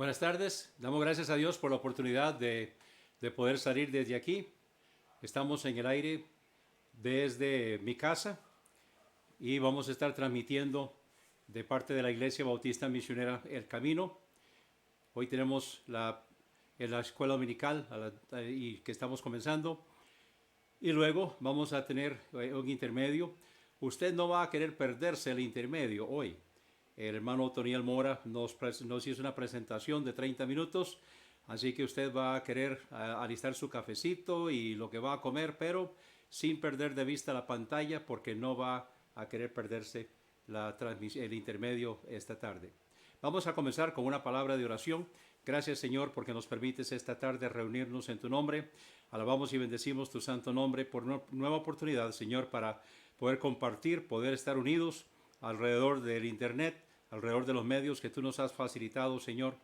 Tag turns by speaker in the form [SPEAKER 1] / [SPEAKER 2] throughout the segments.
[SPEAKER 1] Buenas tardes, damos gracias a Dios por la oportunidad de poder salir desde aquí. Estamos en el aire desde mi casa y vamos a estar transmitiendo de parte de la Iglesia Bautista Misionera El Camino. Hoy tenemos en la escuela dominical y que estamos comenzando, y luego vamos a tener un intermedio. Usted no va a querer perderse el intermedio hoy. El hermano Otoniel Mora nos hizo una presentación de 30 minutos, así que usted va a querer alistar su cafecito y lo que va a comer, pero sin perder de vista la pantalla, porque no va a querer perderse el intermedio esta tarde. Vamos a comenzar con una palabra de oración. Gracias, Señor, porque nos permites esta tarde reunirnos en tu nombre. Alabamos y bendecimos tu santo nombre por una nueva oportunidad, Señor, para poder compartir, poder estar unidos alrededor del internet, alrededor de los medios que tú nos has facilitado, Señor.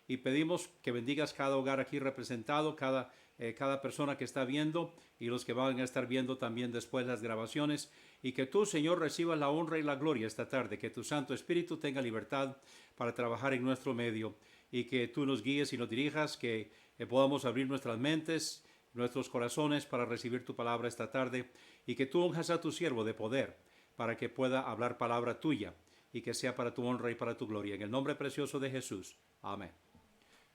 [SPEAKER 1] Y pedimos que bendigas cada hogar aquí representado, cada persona que está viendo y los que van a estar viendo también después las grabaciones. Y que tú, Señor, recibas la honra y la gloria esta tarde. Que tu Santo Espíritu tenga libertad para trabajar en nuestro medio. Y que tú nos guíes y nos dirijas, que podamos abrir nuestras mentes, nuestros corazones para recibir tu palabra esta tarde. Y que tú unjas a tu siervo de poder para que pueda hablar palabra tuya y que sea para tu honra y para tu gloria. En el nombre precioso de Jesús. Amén.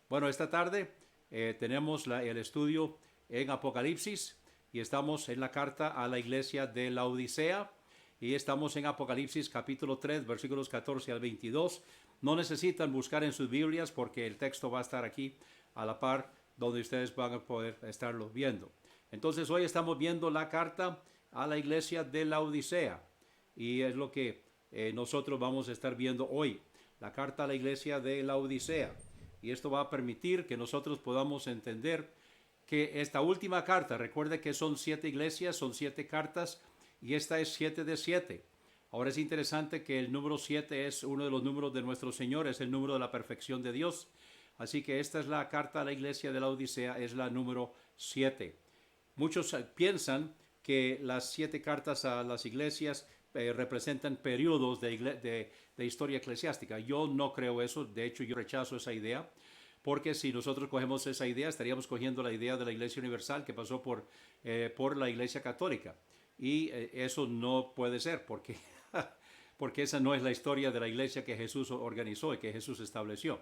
[SPEAKER 1] Bueno, esta tarde tenemos el estudio en Apocalipsis y estamos en la carta a la iglesia de la Odisea y estamos en Apocalipsis capítulo 3, versículos 14 al 22. No necesitan buscar en sus Biblias porque el texto va a estar aquí a la par donde ustedes van a poder estarlo viendo. Entonces hoy estamos viendo la carta a la iglesia de la Odisea y es lo que nosotros vamos a estar viendo hoy, la carta a la iglesia de la Odisea. Y esto va a permitir que nosotros podamos entender que esta última carta, recuerde que son 7 iglesias, son 7 cartas, y esta es 7 de 7. Ahora es interesante que el número 7 es uno de los números de nuestro Señor, es el número de la perfección de Dios. Así que esta es la carta a la iglesia de la Odisea, es la número 7. Muchos piensan que las 7 cartas a las iglesias representan periodos de historia eclesiástica. Yo no creo eso, de hecho yo rechazo esa idea, porque si nosotros cogemos esa idea, estaríamos cogiendo la idea de la Iglesia Universal que pasó por la Iglesia Católica. Y eso no puede ser, porque, porque esa no es la historia de la iglesia que Jesús organizó y que Jesús estableció.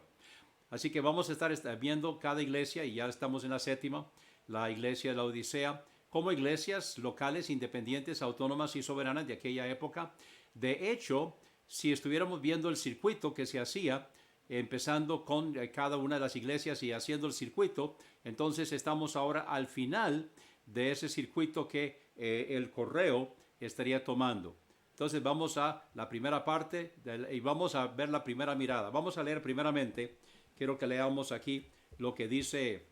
[SPEAKER 1] Así que vamos a estar viendo cada iglesia, y ya estamos en la 7ª, la iglesia de la Odisea, como iglesias locales, independientes, autónomas y soberanas de aquella época. De hecho, si estuviéramos viendo el circuito que se hacía, empezando con cada una de las iglesias y haciendo el circuito, entonces estamos ahora al final de ese circuito que el correo estaría tomando. Entonces vamos a la primera parte y vamos a ver la primera mirada. Vamos a leer primeramente, quiero que leamos aquí lo que dice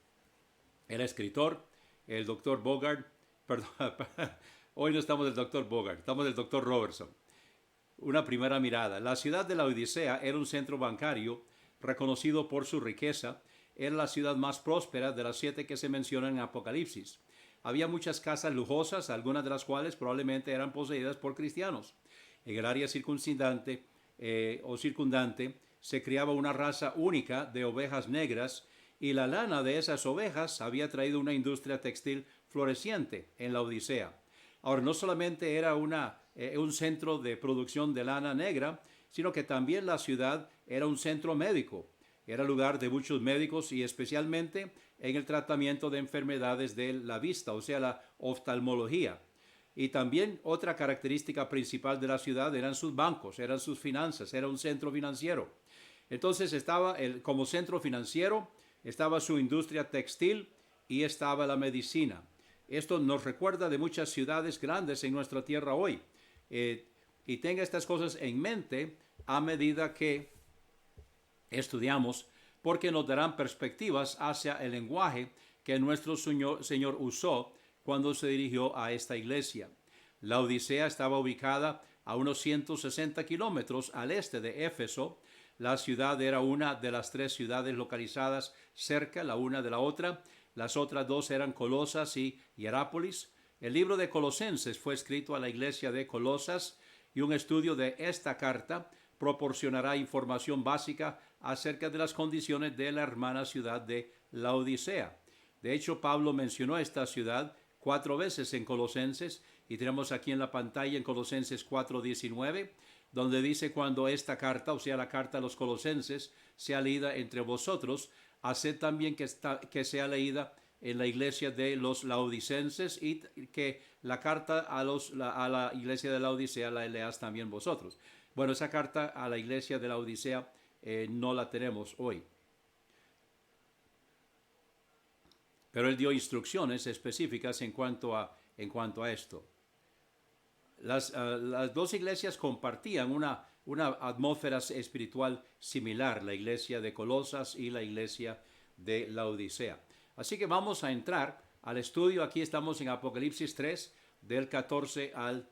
[SPEAKER 1] el escritor, el doctor Bogart. Perdón, hoy no estamos del doctor Bogart, estamos del doctor Robertson. Una primera mirada. La ciudad de la Odisea era un centro bancario reconocido por su riqueza. Era la ciudad más próspera de las 7 que se mencionan en Apocalipsis. Había muchas casas lujosas, algunas de las cuales probablemente eran poseídas por cristianos. En el área circundante se criaba una raza única de ovejas negras, y la lana de esas ovejas había traído una industria textil floreciente en la Odisea. Ahora, no solamente era un centro de producción de lana negra, sino que también la ciudad era un centro médico. Era lugar de muchos médicos, y especialmente en el tratamiento de enfermedades de la vista, o sea, la oftalmología. Y también otra característica principal de la ciudad eran sus bancos, eran sus finanzas, era un centro financiero. Entonces estaba como centro financiero, estaba su industria textil y estaba la medicina. Esto nos recuerda de muchas ciudades grandes en nuestra tierra hoy. Y tenga estas cosas en mente a medida que estudiamos, porque nos darán perspectivas hacia el lenguaje que nuestro Señor usó cuando se dirigió a esta iglesia. La Odisea estaba ubicada a unos 160 kilómetros al este de Éfeso. La ciudad era una de las 3 ciudades localizadas cerca la una de la otra. Las otras 2 eran Colosas y Hierápolis. El libro de Colosenses fue escrito a la iglesia de Colosas, y un estudio de esta carta proporcionará información básica acerca de las condiciones de la hermana ciudad de Laodicea. De hecho, Pablo mencionó esta ciudad 4 veces en Colosenses, y tenemos aquí en la pantalla en Colosenses 4:19, donde dice: cuando esta carta, o sea, la carta a los Colosenses, sea leída entre vosotros, haced también que sea leída en la iglesia de los laodicenses, y que la carta a la iglesia de la Odisea la leas también vosotros. Bueno, esa carta a la iglesia de la Odisea no la tenemos hoy. Pero él dio instrucciones específicas en cuanto a esto. Las 2 iglesias compartían una atmósfera espiritual similar, la iglesia de Colosas y la iglesia de la Odisea. Así que vamos a entrar al estudio. Aquí estamos en Apocalipsis 3, del 14 al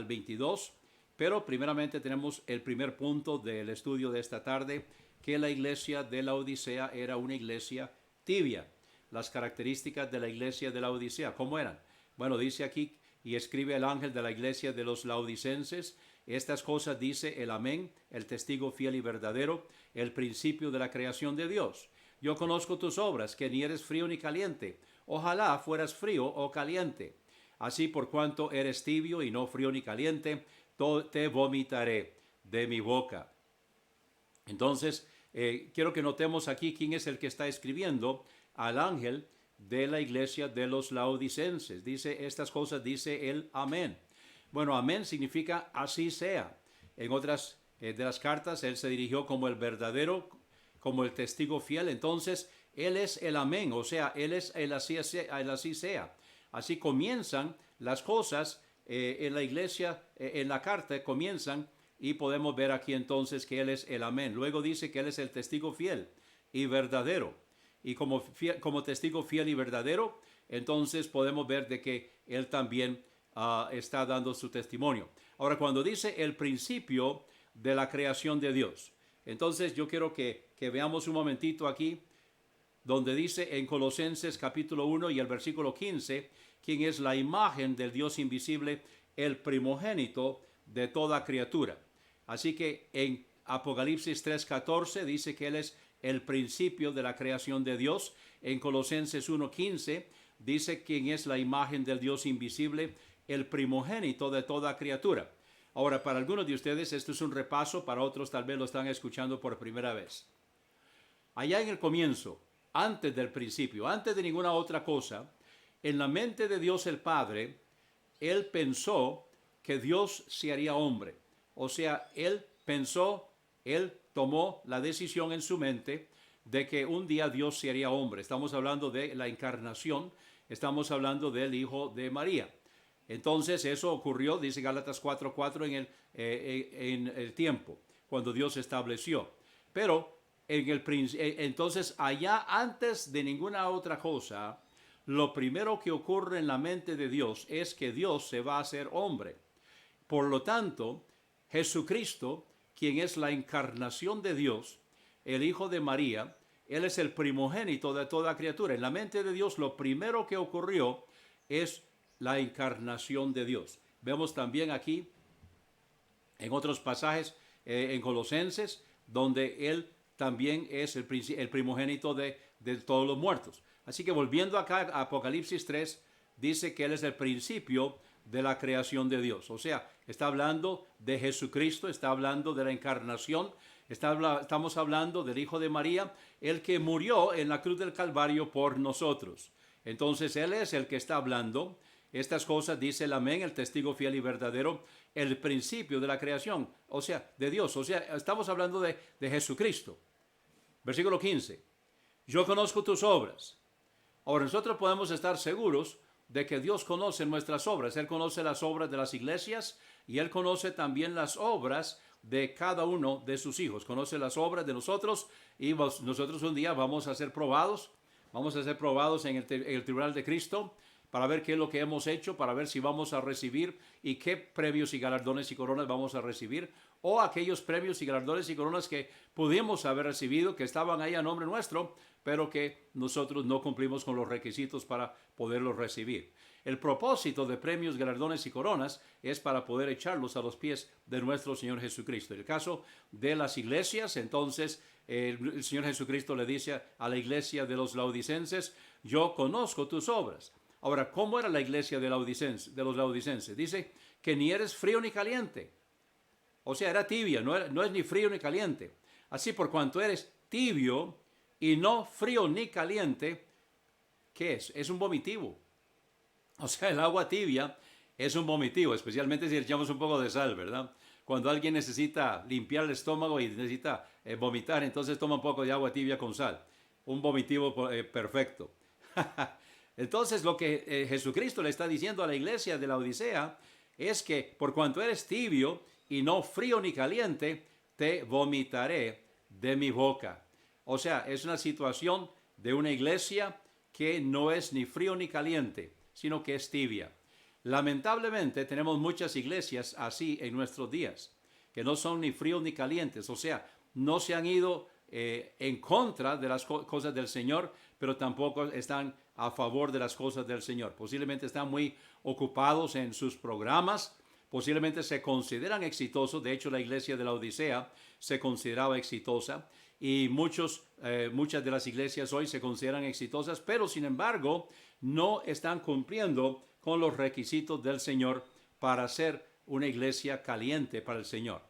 [SPEAKER 1] 22. Pero primeramente tenemos el primer punto del estudio de esta tarde, que la iglesia de la Odisea era una iglesia tibia. Las características de la iglesia de la Odisea, ¿cómo eran? Bueno, dice aquí: y escribe el ángel de la iglesia de los laodicenses, estas cosas dice el Amén, el testigo fiel y verdadero, el principio de la creación de Dios. Yo conozco tus obras, que ni eres frío ni caliente. Ojalá fueras frío o caliente. Así, por cuanto eres tibio y no frío ni caliente, te vomitaré de mi boca. Entonces, quiero que notemos aquí quién es el que está escribiendo al ángel de la iglesia de los laodicenses. Dice estas cosas, dice el Amén. Bueno, amén significa así sea. En otras de las cartas, él se dirigió como el verdadero, como el testigo fiel. Entonces, él es el amén, o sea, él es el así sea. Así comienzan las cosas en la iglesia, en la carta comienzan, y podemos ver aquí entonces que él es el amén. Luego dice que él es el testigo fiel y verdadero. Y como testigo fiel y verdadero, entonces podemos ver de que él también está dando su testimonio. Ahora, cuando dice el principio de la creación de Dios, entonces yo quiero que veamos un momentito aquí, donde dice en Colosenses capítulo 1 y el versículo 15, quién es la imagen del Dios invisible, el primogénito de toda criatura. Así que en Apocalipsis 3:14 dice que él es el principio de la creación de Dios. En Colosenses 1:15 dice quién es la imagen del Dios invisible, el primogénito de toda criatura. Ahora, para algunos de ustedes esto es un repaso, para otros tal vez lo están escuchando por primera vez. Allá en el comienzo, antes del principio, antes de ninguna otra cosa, en la mente de Dios el Padre, él pensó que Dios se haría hombre. O sea, él tomó la decisión en su mente de que un día Dios se haría hombre. Estamos hablando de la encarnación, estamos hablando del Hijo de María. Entonces eso ocurrió, dice Gálatas 4:4, en el tiempo, cuando Dios estableció. Pero entonces allá, antes de ninguna otra cosa, lo primero que ocurre en la mente de Dios es que Dios se va a hacer hombre. Por lo tanto, Jesucristo, quien es la encarnación de Dios, el Hijo de María, él es el primogénito de toda criatura. En la mente de Dios, lo primero que ocurrió es la encarnación de Dios. Vemos también aquí, en otros pasajes, en Colosenses, donde él también es el primogénito de todos los muertos. Así que volviendo acá a Apocalipsis 3, dice que él es el principio de la creación de Dios. O sea, está hablando de Jesucristo, está hablando de la encarnación, estamos hablando del Hijo de María, el que murió en la cruz del Calvario por nosotros. Entonces, él es el que está hablando. Estas cosas dice el Amén, el testigo fiel y verdadero, el principio de la creación, o sea, de Dios. O sea, estamos hablando de Jesucristo. Versículo 15. Yo conozco tus obras. Ahora, nosotros podemos estar seguros de que Dios conoce nuestras obras. Él conoce las obras de las iglesias y Él conoce también las obras de cada uno de sus hijos. Conoce las obras de nosotros y nosotros un día vamos a ser probados. Vamos a ser probados en el tribunal de Cristo para ver qué es lo que hemos hecho, para ver si vamos a recibir y qué premios y galardones y coronas vamos a recibir o aquellos premios y galardones y coronas que pudimos haber recibido, que estaban ahí a nombre nuestro, pero que nosotros no cumplimos con los requisitos para poderlos recibir. El propósito de premios, galardones y coronas es para poder echarlos a los pies de nuestro Señor Jesucristo. En el caso de las iglesias, entonces el Señor Jesucristo le dice a la iglesia de los laodicenses: yo conozco tus obras. Ahora, ¿cómo era la iglesia de los laodicenses? Dice que ni eres frío ni caliente. O sea, era tibia, no es ni frío ni caliente. Así, por cuanto eres tibio y no frío ni caliente, ¿qué es? Es un vomitivo. O sea, el agua tibia es un vomitivo, especialmente si le echamos un poco de sal, ¿verdad? Cuando alguien necesita limpiar el estómago y necesita vomitar, entonces toma un poco de agua tibia con sal. Un vomitivo perfecto. Entonces, lo que Jesucristo le está diciendo a la iglesia de la Odisea es que por cuanto eres tibio y no frío ni caliente, te vomitaré de mi boca. O sea, es una situación de una iglesia que no es ni frío ni caliente, sino que es tibia. Lamentablemente tenemos muchas iglesias así en nuestros días, que no son ni fríos ni calientes, o sea, no se han ido en contra de las cosas del Señor, pero tampoco están a favor de las cosas del Señor. Posiblemente están muy ocupados en sus programas, posiblemente se consideran exitosos. De hecho, la iglesia de la Odisea se consideraba exitosa y muchas de las iglesias hoy se consideran exitosas, pero sin embargo no están cumpliendo con los requisitos del Señor para ser una iglesia caliente para el Señor.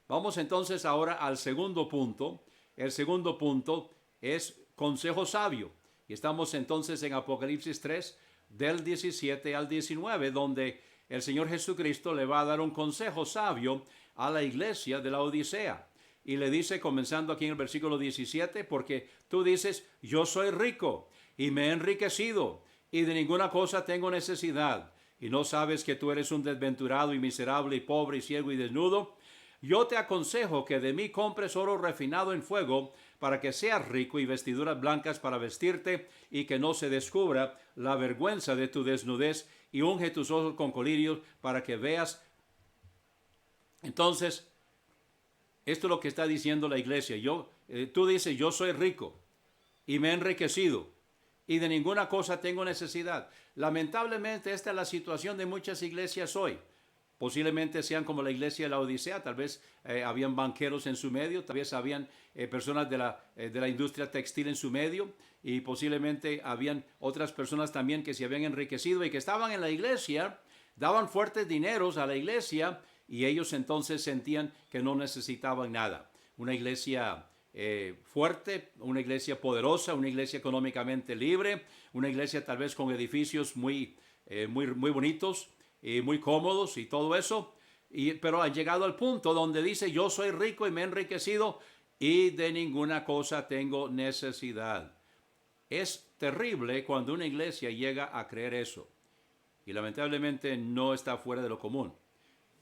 [SPEAKER 1] Vamos entonces ahora al segundo punto. El segundo punto es consejo sabio. Y estamos entonces en Apocalipsis 3, del 17 al 19, donde el Señor Jesucristo le va a dar un consejo sabio a la iglesia de la Odisea. Y le dice, comenzando aquí en el versículo 17, porque tú dices, yo soy rico y me he enriquecido y de ninguna cosa tengo necesidad. Y no sabes que tú eres un desventurado y miserable y pobre y ciego y desnudo. Yo te aconsejo que de mí compres oro refinado en fuego para que seas rico y vestiduras blancas para vestirte y que no se descubra la vergüenza de tu desnudez y unge tus ojos con colirios para que veas. Entonces, esto es lo que está diciendo la iglesia. Tú dices, yo soy rico y me he enriquecido y de ninguna cosa tengo necesidad. Lamentablemente esta es la situación de muchas iglesias hoy. Posiblemente sean como la iglesia de la Odisea, tal vez habían banqueros en su medio, tal vez habían personas de la industria textil en su medio y posiblemente habían otras personas también que se habían enriquecido y que estaban en la iglesia, daban fuertes dineros a la iglesia y ellos entonces sentían que no necesitaban nada. Una iglesia fuerte, una iglesia poderosa, una iglesia económicamente libre, una iglesia tal vez con edificios muy bonitos y muy cómodos y todo eso, pero ha llegado al punto donde dice, yo soy rico y me he enriquecido y de ninguna cosa tengo necesidad. Es terrible cuando una iglesia llega a creer eso y lamentablemente no está fuera de lo común.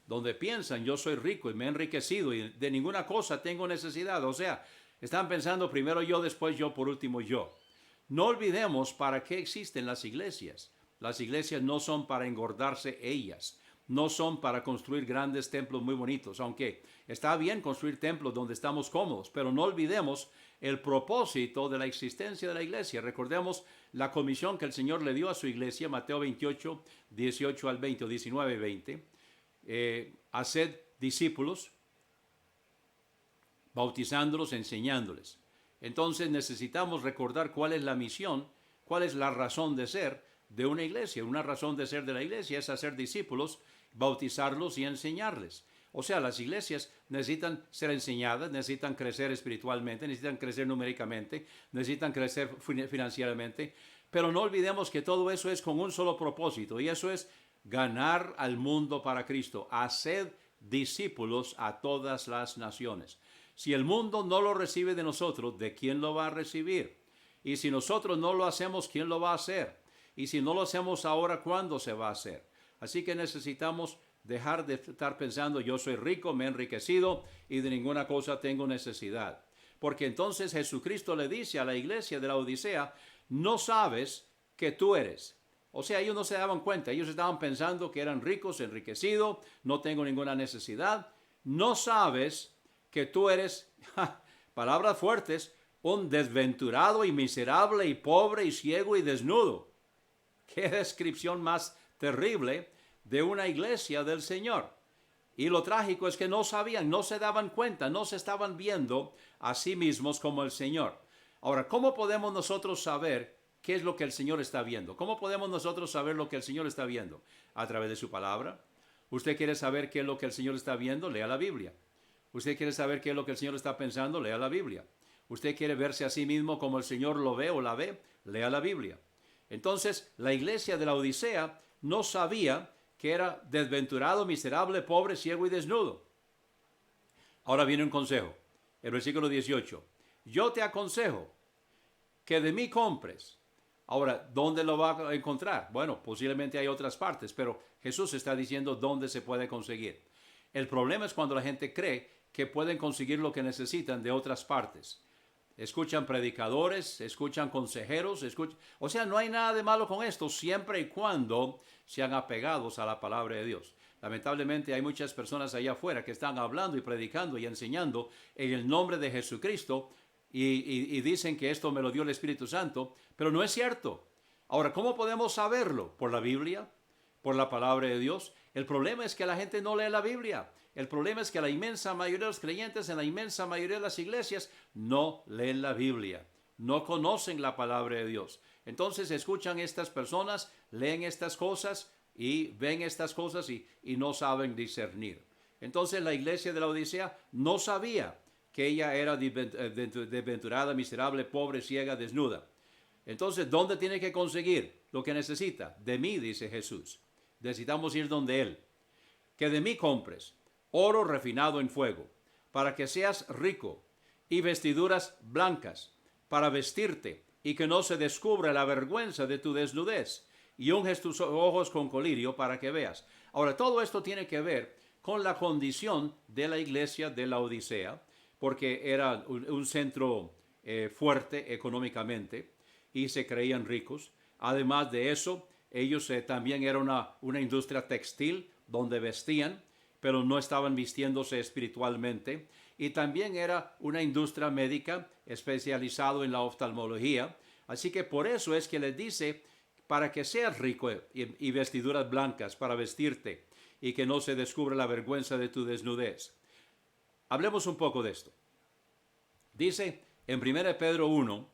[SPEAKER 1] Donde piensan, yo soy rico y me he enriquecido y de ninguna cosa tengo necesidad. O sea, están pensando primero yo, después yo, por último yo. No olvidemos para qué existen las iglesias. Las iglesias no son para engordarse ellas, no son para construir grandes templos muy bonitos, aunque está bien construir templos donde estamos cómodos, pero no olvidemos el propósito de la existencia de la iglesia. Recordemos la comisión que el Señor le dio a su iglesia, Mateo 28, 18 al 20, o 19, 20. Haced discípulos, bautizándolos, enseñándoles. Entonces necesitamos recordar cuál es la misión, cuál es la razón de ser de una iglesia. Una razón de ser de la iglesia es hacer discípulos, bautizarlos y enseñarles. O sea, las iglesias necesitan ser enseñadas, necesitan crecer espiritualmente, necesitan crecer numéricamente, necesitan crecer financieramente, pero no olvidemos que todo eso es con un solo propósito, y eso es ganar al mundo para Cristo. Haced discípulos a todas las naciones. Si el mundo no lo recibe de nosotros, ¿de quién lo va a recibir? Y si nosotros no lo hacemos, ¿quién lo va a hacer? Y si no lo hacemos ahora, ¿cuándo se va a hacer? Así que necesitamos dejar de estar pensando, yo soy rico, me he enriquecido y de ninguna cosa tengo necesidad. Porque entonces Jesucristo le dice a la iglesia de la Odisea, no sabes que tú eres. O sea, ellos no se daban cuenta, ellos estaban pensando que eran ricos, enriquecidos, no tengo ninguna necesidad. ¿no sabes que tú eres, palabras fuertes, un desventurado y miserable y pobre y ciego y desnudo? Qué descripción más terrible de una iglesia del Señor. Y lo trágico es que no sabían, no se daban cuenta, no se estaban viendo a sí mismos como el Señor. Ahora, ¿cómo podemos nosotros saber qué es lo que el Señor está viendo? ¿Cómo podemos nosotros saber lo que el Señor está viendo? A través de su palabra. ¿Usted quiere saber qué es lo que el Señor está viendo? Lea la Biblia. ¿Usted quiere saber qué es lo que el Señor está pensando? Lea la Biblia. ¿Usted quiere verse a sí mismo como el Señor lo ve o la ve? Lea la Biblia. Entonces, la iglesia de la Odisea no sabía que era desventurado, miserable, pobre, ciego y desnudo. Ahora viene un consejo. El versículo 18. Yo te aconsejo que de mí compres. Ahora, ¿dónde lo va a encontrar? Bueno, posiblemente hay otras partes, pero Jesús está diciendo dónde se puede conseguir. El problema es cuando la gente cree que pueden conseguir lo que necesitan de otras partes. Escuchan predicadores, escuchan consejeros, o sea, no hay nada de malo con esto, siempre y cuando sean apegados a la palabra de Dios. Lamentablemente hay muchas personas allá afuera que están hablando y predicando y enseñando en el nombre de Jesucristo y dicen que esto me lo dio el Espíritu Santo, pero no es cierto. Ahora, ¿cómo podemos saberlo? ¿Por la Biblia? ¿Por la palabra de Dios? El problema es que la gente no lee la Biblia. El problema es que la inmensa mayoría de los creyentes en la inmensa mayoría de las iglesias no leen la Biblia, no conocen la palabra de Dios. Entonces escuchan estas personas, leen estas cosas y ven estas cosas y no saben discernir. Entonces la iglesia de la Odisea no sabía que ella era desventurada, miserable, pobre, ciega, desnuda. Entonces, ¿dónde tiene que conseguir lo que necesita? De mí, dice Jesús. Necesitamos ir donde Él. Que de mí compres oro refinado en fuego, para que seas rico, y vestiduras blancas, para vestirte, y que no se descubra la vergüenza de tu desnudez, y unges tus ojos con colirio para que veas. Ahora, todo esto tiene que ver con la condición de la iglesia de la Odisea, porque era un centro fuerte económicamente, y se creían ricos. Además de eso, ellos también era una industria textil, donde vestían, pero no estaban vistiéndose espiritualmente. Y también era una industria médica especializada en la oftalmología. Así que por eso es que les dice, para que seas rico y vestiduras blancas para vestirte y que no se descubra la vergüenza de tu desnudez. Hablemos un poco de esto. Dice en 1 Pedro 1,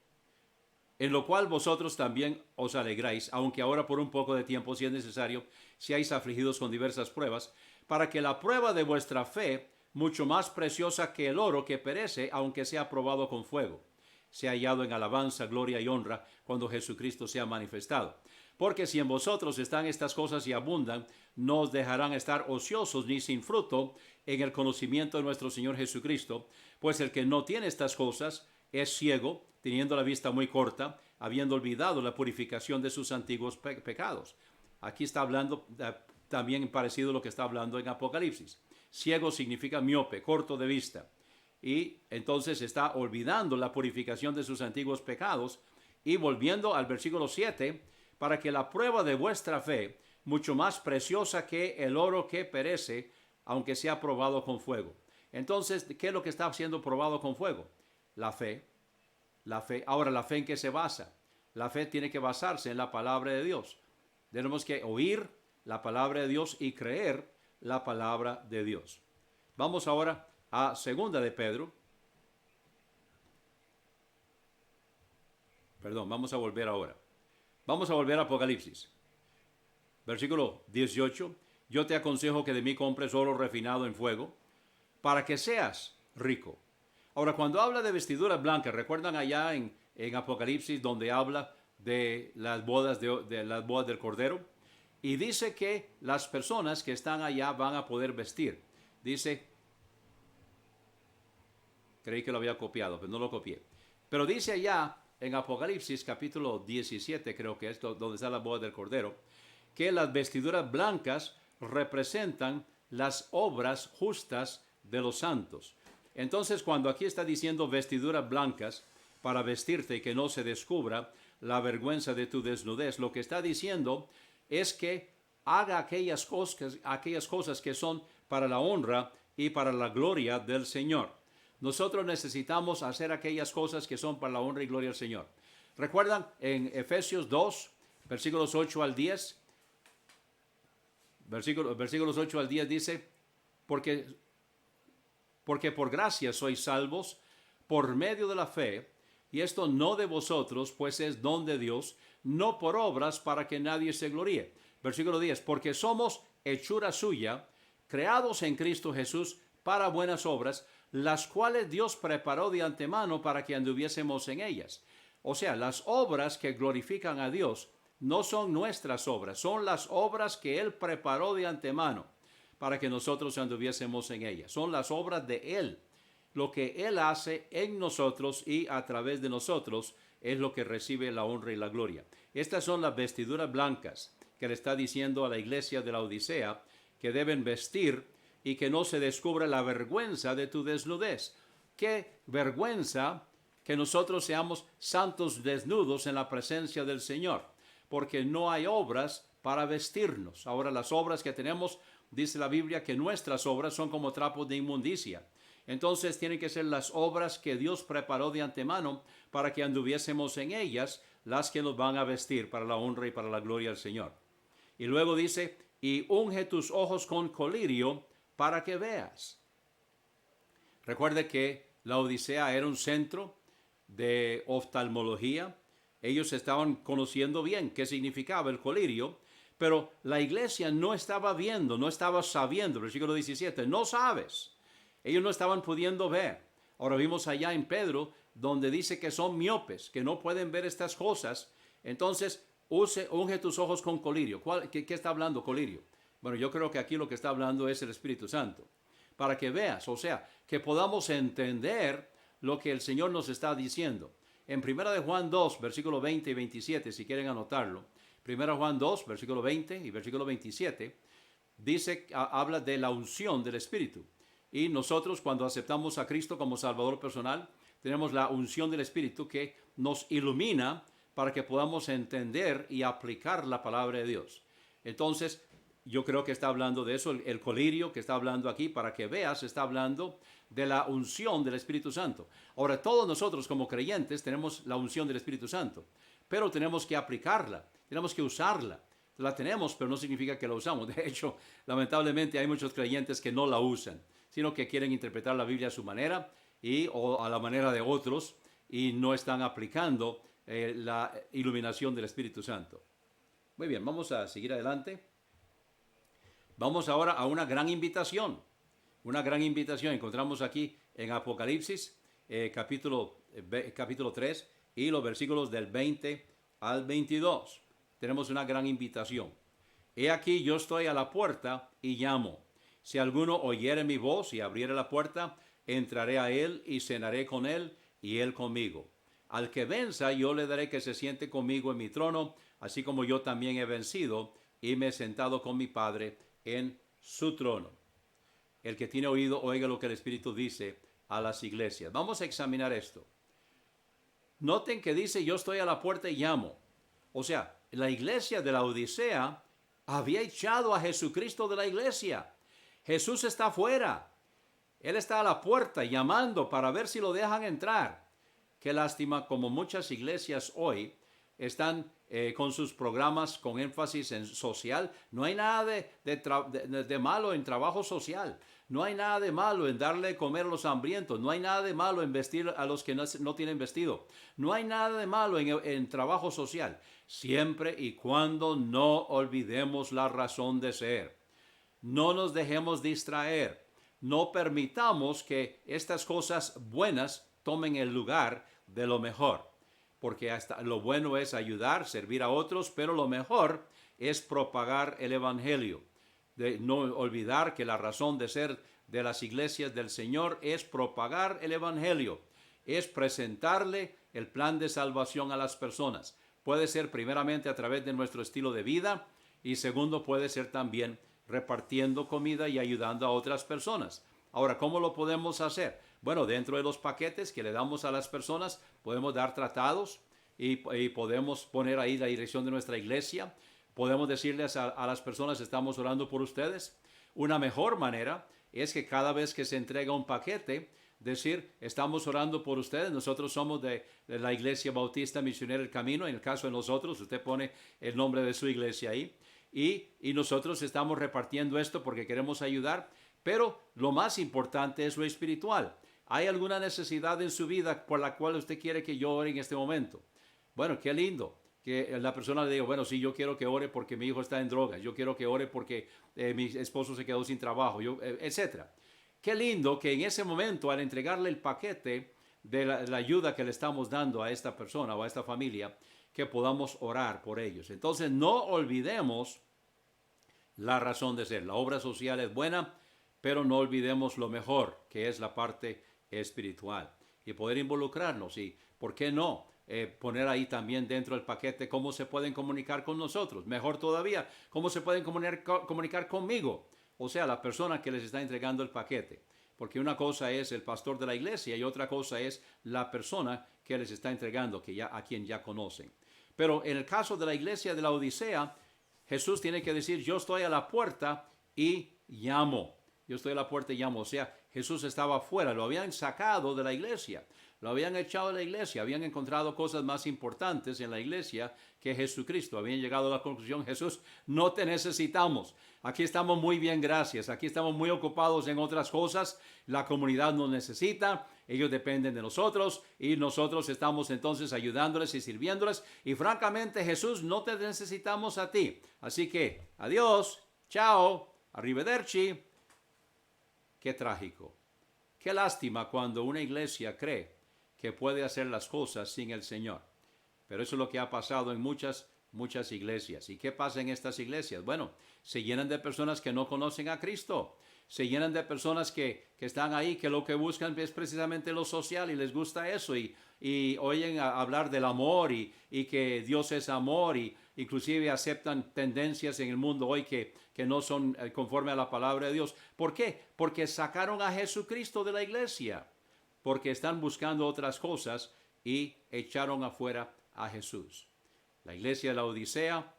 [SPEAKER 1] en lo cual vosotros también os alegráis, aunque ahora por un poco de tiempo, si es necesario, seáis afligidos con diversas pruebas, para que la prueba de vuestra fe, mucho más preciosa que el oro que perece, aunque sea probado con fuego, sea hallado en alabanza, gloria y honra cuando Jesucristo sea manifestado. Porque si en vosotros están estas cosas y abundan, no os dejarán estar ociosos ni sin fruto en el conocimiento de nuestro Señor Jesucristo, pues el que no tiene estas cosas es ciego, teniendo la vista muy corta, habiendo olvidado la purificación de sus antiguos pecados. Aquí está hablando también parecido a lo que está hablando en Apocalipsis. Ciego significa miope, corto de vista. Y entonces está olvidando la purificación de sus antiguos pecados y volviendo al versículo 7, para que la prueba de vuestra fe, mucho más preciosa que el oro que perece, aunque sea probado con fuego. Entonces, ¿qué es lo que está siendo probado con fuego? La fe. La fe. Ahora, ¿la fe en qué se basa? La fe tiene que basarse en la palabra de Dios. Tenemos que oír la palabra de Dios y creer la palabra de Dios. Vamos ahora a 2 de Pedro. Perdón, vamos a volver ahora. Vamos a volver a Apocalipsis. Versículo 18. Yo te aconsejo que de mí compres oro refinado en fuego, para que seas rico. Ahora, cuando habla de vestiduras blancas, ¿recuerdan allá en Apocalipsis donde habla de las bodas de las bodas del Cordero? Y dice que las personas que están allá van a poder vestir. Dice, creí que lo había copiado, pero no lo copié. Pero dice allá en Apocalipsis capítulo 17, creo que es donde está la boda del Cordero, que las vestiduras blancas representan las obras justas de los santos. Entonces, cuando aquí está diciendo vestiduras blancas para vestirte y que no se descubra la vergüenza de tu desnudez, lo que está diciendo es que haga aquellas cosas que son para la honra y para la gloria del Señor. Nosotros necesitamos hacer aquellas cosas que son para la honra y gloria del Señor. ¿Recuerdan en Efesios 2, versículos 8 al 10? Versículos 8 al 10 dice, porque por gracia sois salvos por medio de la fe, y esto no de vosotros, pues es don de Dios, no por obras para que nadie se gloríe. Versículo 10, porque somos hechura suya, creados en Cristo Jesús para buenas obras, las cuales Dios preparó de antemano para que anduviésemos en ellas. O sea, las obras que glorifican a Dios no son nuestras obras, son las obras que Él preparó de antemano para que nosotros anduviésemos en ellas. Son las obras de Él. Lo que Él hace en nosotros y a través de nosotros es lo que recibe la honra y la gloria. Estas son las vestiduras blancas que le está diciendo a la iglesia de la Odisea que deben vestir y que no se descubra la vergüenza de tu desnudez. ¡Qué vergüenza que nosotros seamos santos desnudos en la presencia del Señor! Porque no hay obras para vestirnos. Ahora las obras que tenemos, dice la Biblia que nuestras obras son como trapos de inmundicia. Entonces tienen que ser las obras que Dios preparó de antemano para que anduviésemos en ellas, las que nos van a vestir para la honra y para la gloria del Señor. Y luego dice, y unge tus ojos con colirio para que veas. Recuerde que la Odisea era un centro de oftalmología. Ellos estaban conociendo bien qué significaba el colirio, pero la iglesia no estaba viendo, no estaba sabiendo. Versículo 17, no sabes. Ellos no estaban pudiendo ver. Ahora vimos allá en Pedro, donde dice que son miopes, que no pueden ver estas cosas. Entonces, unge tus ojos con colirio. ¿Qué está hablando colirio? Bueno, yo creo que aquí lo que está hablando es el Espíritu Santo. Para que veas, o sea, que podamos entender lo que el Señor nos está diciendo. En 1 de Juan 2, versículo 20 y 27, si quieren anotarlo. 1 Juan 2, versículo 20 y versículo 27, habla de la unción del Espíritu. Y nosotros cuando aceptamos a Cristo como Salvador personal, tenemos la unción del Espíritu que nos ilumina para que podamos entender y aplicar la palabra de Dios. Entonces, yo creo que está hablando de eso, el colirio que está hablando aquí, para que veas, está hablando de la unción del Espíritu Santo. Ahora, todos nosotros como creyentes tenemos la unción del Espíritu Santo, pero tenemos que aplicarla, tenemos que usarla. La tenemos, pero no significa que la usamos. De hecho, lamentablemente hay muchos creyentes que no la usan, sino que quieren interpretar la Biblia a su manera o a la manera de otros y no están aplicando la iluminación del Espíritu Santo. Muy bien, vamos a seguir adelante. Vamos ahora a una gran invitación. Una gran invitación. Encontramos aquí en Apocalipsis, capítulo 3 y los versículos del 20 al 22. Tenemos una gran invitación. He aquí yo estoy a la puerta y llamo. Si alguno oyere mi voz y abriere la puerta, entraré a él y cenaré con él y él conmigo. Al que venza, yo le daré que se siente conmigo en mi trono, así como yo también he vencido y me he sentado con mi Padre en su trono. El que tiene oído, oiga lo que el Espíritu dice a las iglesias. Vamos a examinar esto. Noten que dice, yo estoy a la puerta y llamo. O sea, la iglesia de la Odisea había echado a Jesucristo de la iglesia. Jesús está afuera. Él está a la puerta llamando para ver si lo dejan entrar. Qué lástima, como muchas iglesias hoy están con sus programas con énfasis en social. No hay nada de malo en trabajo social. No hay nada de malo en darle de comer a los hambrientos. No hay nada de malo en vestir a los que no tienen vestido. No hay nada de malo en trabajo social. Siempre y cuando no olvidemos la razón de ser. No nos dejemos distraer. No permitamos que estas cosas buenas tomen el lugar de lo mejor. Porque hasta lo bueno es ayudar, servir a otros, pero lo mejor es propagar el Evangelio. De no olvidar que la razón de ser de las iglesias del Señor es propagar el Evangelio. Es presentarle el plan de salvación a las personas. Puede ser primeramente a través de nuestro estilo de vida y segundo puede ser también repartiendo comida y ayudando a otras personas. Ahora, ¿cómo lo podemos hacer? Bueno, dentro de los paquetes que le damos a las personas, podemos dar tratados y podemos poner ahí la dirección de nuestra iglesia. Podemos decirles a las personas, estamos orando por ustedes. Una mejor manera es que cada vez que se entrega un paquete, decir, estamos orando por ustedes, nosotros somos de la Iglesia Bautista Misionera El Camino, en el caso de nosotros, usted pone el nombre de su iglesia ahí, y nosotros estamos repartiendo esto porque queremos ayudar, pero lo más importante es lo espiritual. ¿Hay alguna necesidad en su vida por la cual usted quiere que yo ore en este momento? Bueno, qué lindo que la persona le diga, bueno, sí, yo quiero que ore porque mi hijo está en drogas, yo quiero que ore porque mi esposo se quedó sin trabajo, etcétera. Qué lindo que en ese momento, al entregarle el paquete de la ayuda que le estamos dando a esta persona o a esta familia, que podamos orar por ellos. Entonces, no olvidemos la razón de ser. La obra social es buena, pero no olvidemos lo mejor, que es la parte espiritual. Y poder involucrarnos. Y, ¿por qué no? Poner ahí también dentro del paquete cómo se pueden comunicar con nosotros. Mejor todavía, cómo se pueden comunicar conmigo. O sea, la persona que les está entregando el paquete. Porque una cosa es el pastor de la iglesia y otra cosa es la persona que les está entregando, a quien ya conocen. Pero en el caso de la iglesia de la Odisea, Jesús tiene que decir, yo estoy a la puerta y llamo. Yo estoy a la puerta y llamo. O sea, Jesús estaba afuera, lo habían sacado de la iglesia, lo habían echado de la iglesia, habían encontrado cosas más importantes en la iglesia que Jesucristo. Habían llegado a la conclusión, Jesús, no te necesitamos. Aquí estamos muy bien, gracias. Aquí estamos muy ocupados en otras cosas. La comunidad nos necesita, ellos dependen de nosotros y nosotros estamos entonces ayudándoles y sirviéndoles. Y francamente, Jesús, no te necesitamos a ti. Así que, adiós, chao, arrivederci. Qué trágico. Qué lástima cuando una iglesia cree que puede hacer las cosas sin el Señor. Pero eso es lo que ha pasado en muchas iglesias. ¿Y qué pasa en estas iglesias? Bueno, se llenan de personas que no conocen a Cristo. Se llenan de personas que están ahí, que lo que buscan es precisamente lo social y les gusta eso. Y oyen hablar del amor y que Dios es amor y inclusive aceptan tendencias en el mundo hoy que no son conforme a la palabra de Dios. ¿Por qué? Porque sacaron a Jesucristo de la iglesia. Porque están buscando otras cosas y echaron afuera a Jesús. La iglesia de la Odisea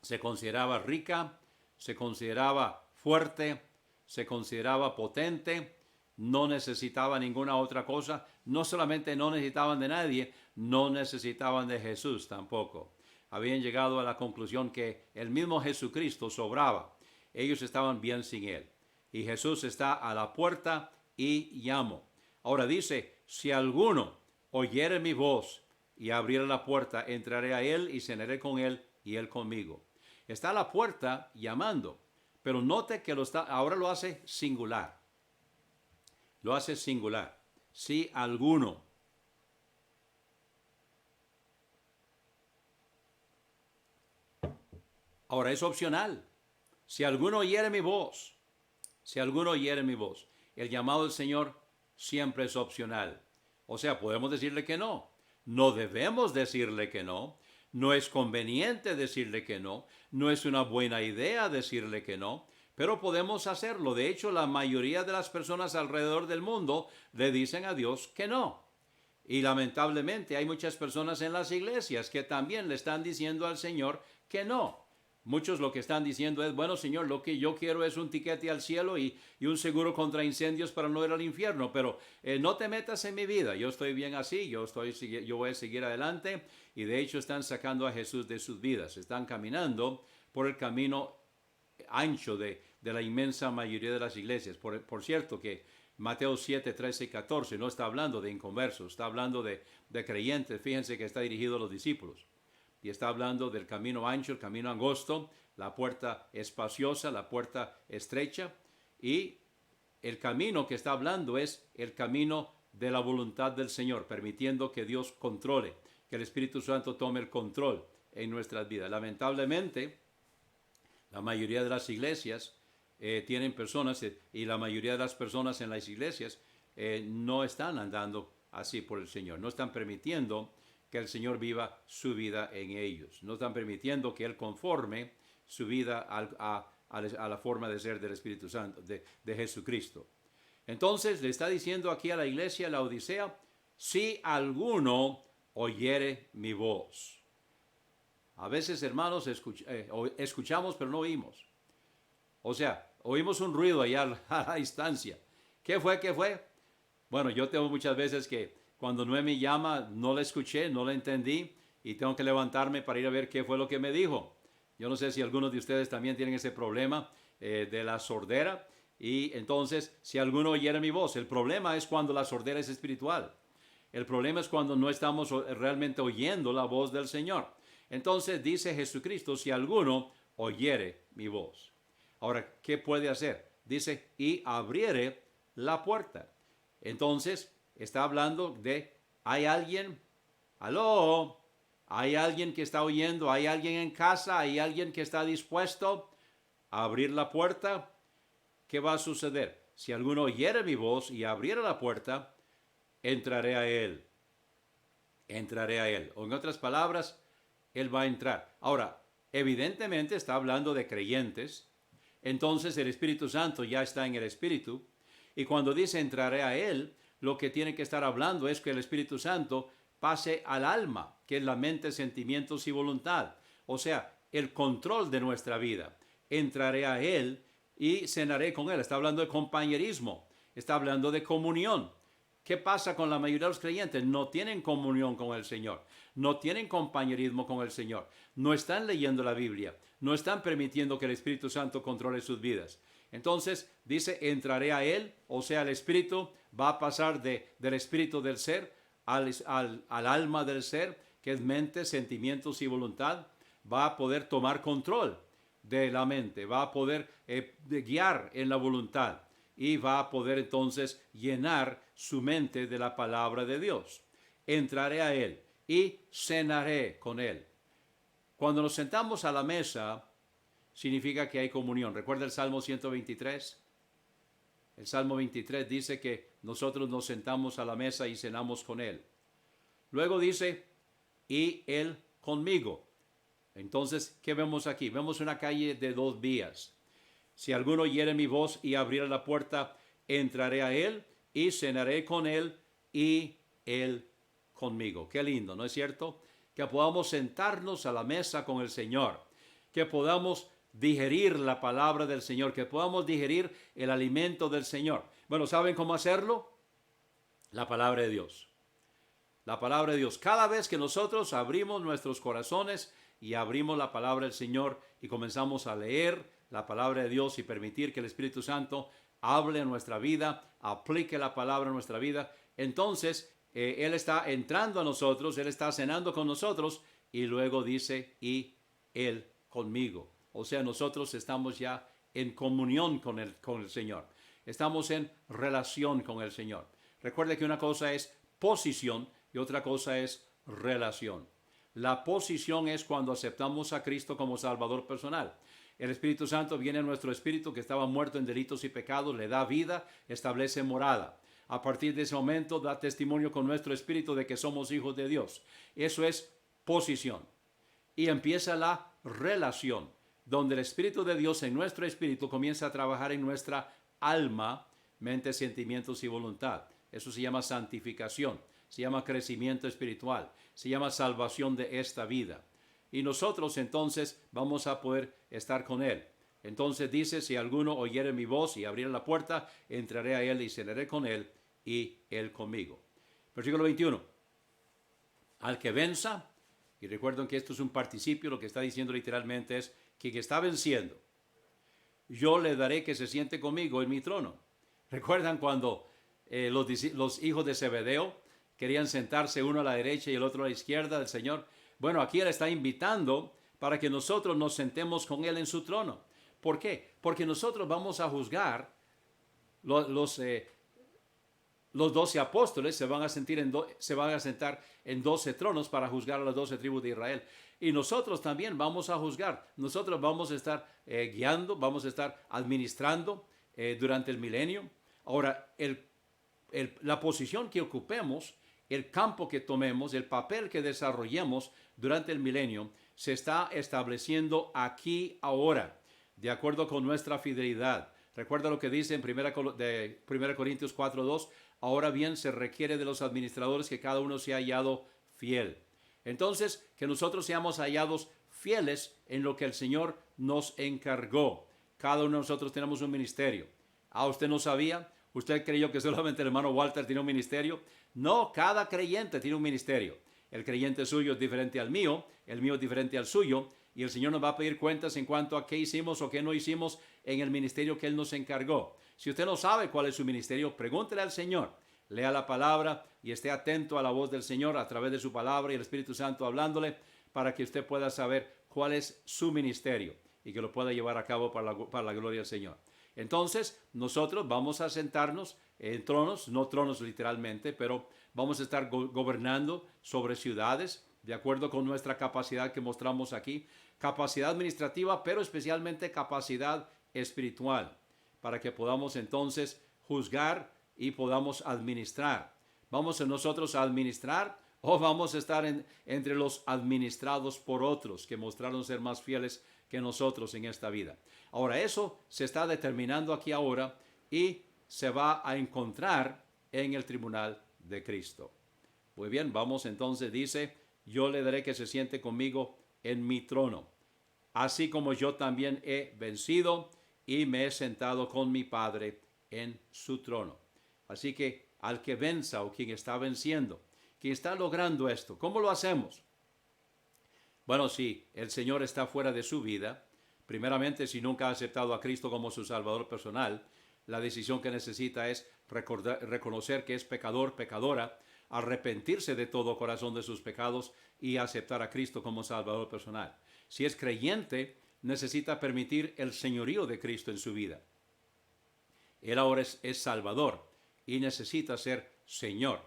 [SPEAKER 1] se consideraba rica, se consideraba fuerte, se consideraba potente, no necesitaba ninguna otra cosa, no solamente no necesitaban de nadie, no necesitaban de Jesús tampoco. Habían llegado a la conclusión que el mismo Jesucristo sobraba, ellos estaban bien sin él. Y Jesús está a la puerta y llamo. Ahora dice, si alguno oyere mi voz y abriere la puerta, entraré a él y cenaré con él y él conmigo. Está a la puerta llamando, pero note que ahora lo hace singular. Lo hace singular. Si alguno. Ahora es opcional. Si alguno oyere mi voz. Si alguno oyere mi voz. El llamado del Señor siempre es opcional. O sea, podemos decirle que no. No debemos decirle que no. No es conveniente decirle que no. No es una buena idea decirle que no. Pero podemos hacerlo. De hecho, la mayoría de las personas alrededor del mundo le dicen a Dios que no. Y lamentablemente hay muchas personas en las iglesias que también le están diciendo al Señor que no. Muchos lo que están diciendo es, bueno, Señor, lo que yo quiero es un tiquete al cielo y un seguro contra incendios para no ir al infierno, pero no te metas en mi vida, yo estoy bien así, yo voy a seguir adelante, y de hecho están sacando a Jesús de sus vidas, están caminando por el camino ancho de la inmensa mayoría de las iglesias. Por cierto que Mateo 7, 13 y 14 no está hablando de inconversos, está hablando de creyentes, fíjense que está dirigido a los discípulos. Y está hablando del camino ancho, el camino angosto, la puerta espaciosa, la puerta estrecha. Y el camino que está hablando es el camino de la voluntad del Señor, permitiendo que Dios controle, que el Espíritu Santo tome el control en nuestras vidas. Lamentablemente, la mayoría de las iglesias tienen personas, y la mayoría de las personas en las iglesias no están andando así por el Señor, no están permitiendo que el Señor viva su vida en ellos. No están permitiendo que Él conforme su vida a la forma de ser del Espíritu Santo, de Jesucristo. Entonces le está diciendo aquí a la iglesia, la Odisea, si alguno oyere mi voz. A veces, hermanos, escuchamos pero no oímos. O sea, oímos un ruido allá a la distancia. ¿Qué fue? ¿Qué fue? Bueno, yo tengo muchas veces que cuando Noemi llama, no la escuché, no la entendí y tengo que levantarme para ir a ver qué fue lo que me dijo. Yo no sé si algunos de ustedes también tienen ese problema de la sordera. Y entonces, si alguno oyera mi voz, el problema es cuando la sordera es espiritual. El problema es cuando no estamos realmente oyendo la voz del Señor. Entonces dice Jesucristo, si alguno oyere mi voz. Ahora, ¿qué puede hacer? Dice, y abriere la puerta. Entonces, está hablando de, hay alguien, aló, hay alguien que está oyendo, hay alguien en casa, hay alguien que está dispuesto a abrir la puerta. ¿Qué va a suceder? Si alguno oyere mi voz y abriera la puerta, entraré a él. Entraré a él. O en otras palabras, él va a entrar. Ahora, evidentemente está hablando de creyentes. Entonces el Espíritu Santo ya está en el Espíritu. Y cuando dice entraré a él, lo que tiene que estar hablando es que el Espíritu Santo pase al alma, que es la mente, sentimientos y voluntad. O sea, el control de nuestra vida. Entraré a él y cenaré con él. Está hablando de compañerismo. Está hablando de comunión. ¿Qué pasa con la mayoría de los creyentes? No tienen comunión con el Señor, no tienen compañerismo con el Señor, no están leyendo la Biblia, no están permitiendo que el Espíritu Santo controle sus vidas. Entonces dice, entraré a Él, o sea, el Espíritu va a pasar del Espíritu del ser al alma del ser, que es mente, sentimientos y voluntad, va a poder tomar control de la mente, va a poder guiar en la voluntad y va a poder entonces llenar su mente de la palabra de Dios. Entraré a Él y cenaré con Él. Cuando nos sentamos a la mesa, significa que hay comunión. ¿Recuerda el Salmo 123? El Salmo 23 dice que nosotros nos sentamos a la mesa y cenamos con Él. Luego dice, y Él conmigo. Entonces, ¿qué vemos aquí? Vemos una calle de dos vías. Si alguno oyere mi voz y abriera la puerta, entraré a él y cenaré con él y él conmigo. Qué lindo, ¿no es cierto? Que podamos sentarnos a la mesa con el Señor, que podamos digerir la palabra del Señor, que podamos digerir el alimento del Señor. Bueno, ¿saben cómo hacerlo? La palabra de Dios. La palabra de Dios. Cada vez que nosotros abrimos nuestros corazones y abrimos la palabra del Señor y comenzamos a leer la palabra de Dios y permitir que el Espíritu Santo hable en nuestra vida, aplique la palabra en nuestra vida, entonces Él está entrando a nosotros, Él está cenando con nosotros y luego dice, y Él conmigo. O sea, nosotros estamos ya en comunión con el Señor. Estamos en relación con el Señor. Recuerde que una cosa es posición y otra cosa es relación. La posición es cuando aceptamos a Cristo como Salvador personal. El Espíritu Santo viene a nuestro espíritu que estaba muerto en delitos y pecados, le da vida, establece morada. A partir de ese momento da testimonio con nuestro espíritu de que somos hijos de Dios. Eso es posición. Y empieza la relación, donde el Espíritu de Dios en nuestro espíritu comienza a trabajar en nuestra alma, mente, sentimientos y voluntad. Eso se llama santificación, se llama crecimiento espiritual, se llama salvación de esta vida. Y nosotros entonces vamos a poder estar con Él. Entonces dice, si alguno oyere mi voz y abriere la puerta, entraré a Él y cenaré con Él y Él conmigo. Versículo 21. Al que venza, y recuerden que esto es un participio, lo que está diciendo literalmente es, quien está venciendo, yo le daré que se siente conmigo en mi trono. ¿Recuerdan cuando los hijos de Zebedeo querían sentarse uno a la derecha y el otro a la izquierda del Señor? Bueno, aquí Él está invitando para que nosotros nos sentemos con Él en su trono. ¿Por qué? Porque nosotros vamos a juzgar, los 12 apóstoles se van a sentar en 12 tronos para juzgar a las 12 tribus de Israel. Y nosotros también vamos a juzgar. Nosotros vamos a estar guiando, vamos a estar administrando durante el milenio. Ahora, la posición que ocupemos, el campo que tomemos, el papel que desarrollemos durante el milenio, se está estableciendo aquí ahora, de acuerdo con nuestra fidelidad. Recuerda lo que dice en 1 Corintios 4:2, ahora bien se requiere de los administradores que cada uno sea hallado fiel. Entonces, que nosotros seamos hallados fieles en lo que el Señor nos encargó. cada uno de nosotros tenemos un ministerio. Ah, ¿usted no sabía? ¿Usted creyó que solamente el hermano Walter tiene un ministerio? No, cada creyente tiene un ministerio. El creyente suyo es diferente al mío, el mío es diferente al suyo, y el Señor nos va a pedir cuentas en cuanto a qué hicimos o qué no hicimos en el ministerio que Él nos encargó. Si usted no sabe cuál es su ministerio, pregúntele al Señor. Lea la palabra y esté atento a la voz del Señor a través de su palabra y el Espíritu Santo hablándole para que usted pueda saber cuál es su ministerio y que lo pueda llevar a cabo para la gloria del Señor. Entonces, nosotros vamos a sentarnos en tronos, no tronos literalmente, pero vamos a estar gobernando sobre ciudades de acuerdo con nuestra capacidad que mostramos aquí, capacidad administrativa, pero especialmente capacidad espiritual, para que podamos entonces juzgar y podamos administrar. ¿Vamos nosotros a administrar o vamos a estar entre los administrados por otros que mostraron ser más fieles que nosotros en esta vida? Ahora, eso se está determinando aquí ahora y se va a encontrar en el tribunal de Cristo. Muy bien, vamos entonces, dice, yo le daré que se siente conmigo en mi trono, así como yo también he vencido y me he sentado con mi Padre en su trono. Así que al que venza o quien está venciendo, quien está logrando esto, ¿cómo lo hacemos? Bueno, si el Señor está fuera de su vida, primeramente si nunca ha aceptado a Cristo como su Salvador personal, la decisión que necesita es reconocer que es pecador, pecadora, arrepentirse de todo corazón de sus pecados y aceptar a Cristo como Salvador personal. Si es creyente, necesita permitir el señorío de Cristo en su vida. Él ahora es Salvador y necesita ser Señor,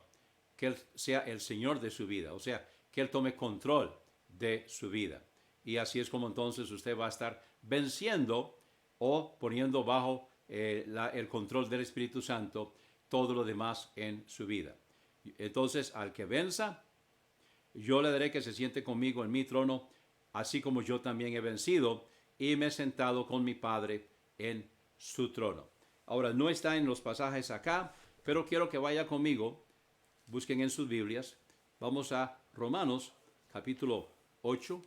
[SPEAKER 1] que Él sea el Señor de su vida, o sea, que Él tome control de su vida. Y así es como entonces usted va a estar venciendo o poniendo bajo el control del Espíritu Santo todo lo demás en su vida. Entonces, al que venza, yo le daré que se siente conmigo en mi trono, así como yo también he vencido y me he sentado con mi Padre en su trono. Ahora, no está en los pasajes acá, pero quiero que vaya conmigo, busquen en sus Biblias. Vamos a Romanos capítulo 8.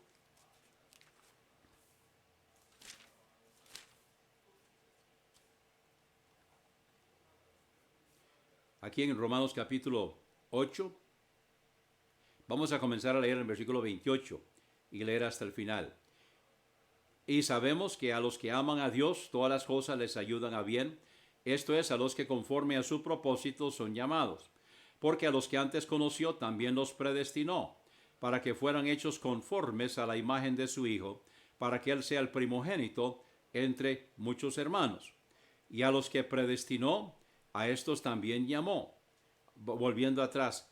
[SPEAKER 1] Aquí en Romanos capítulo 8, vamos a comenzar a leer el versículo 28 y leer hasta el final. Y sabemos que a los que aman a Dios, todas las cosas les ayudan a bien. Esto es, a los que conforme a su propósito son llamados. Porque a los que antes conoció, también los predestinó, para que fueran hechos conformes a la imagen de su Hijo, para que Él sea el primogénito entre muchos hermanos. Y a los que predestinó, a estos también llamó. Volviendo atrás,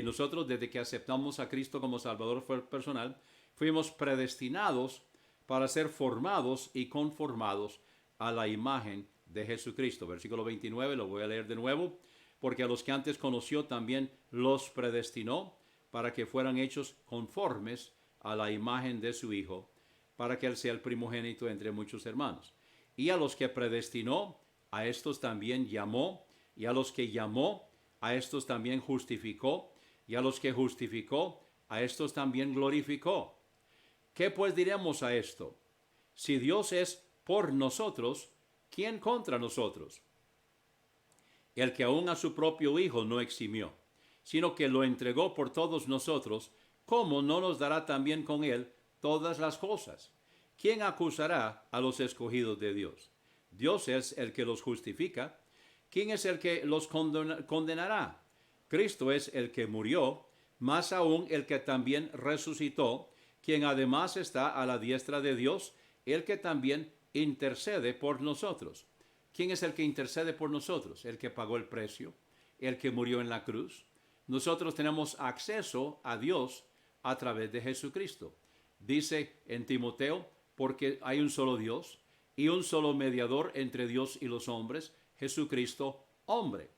[SPEAKER 1] nosotros desde que aceptamos a Cristo como Salvador personal, fuimos predestinados para ser formados y conformados a la imagen de Jesucristo. Versículo 29, lo voy a leer de nuevo. Porque a los que antes conoció también los predestinó para que fueran hechos conformes a la imagen de su Hijo, para que Él sea el primogénito entre muchos hermanos. Y a los que predestinó, a estos también llamó, y a los que llamó, a estos también justificó, y a los que justificó, a estos también glorificó. ¿Qué pues diremos a esto? Si Dios es por nosotros, ¿quién contra nosotros? El que aún a su propio Hijo no eximió, sino que lo entregó por todos nosotros, ¿cómo no nos dará también con Él todas las cosas? ¿Quién acusará a los escogidos de Dios? Dios es el que los justifica. ¿Quién es el que los condenará? Cristo es el que murió, más aún el que también resucitó, quien además está a la diestra de Dios, el que también intercede por nosotros. ¿Quién es el que intercede por nosotros? El que pagó el precio, el que murió en la cruz. Nosotros tenemos acceso a Dios a través de Jesucristo. Dice en Timoteo, porque hay un solo Dios y un solo mediador entre Dios y los hombres, Jesucristo, hombre.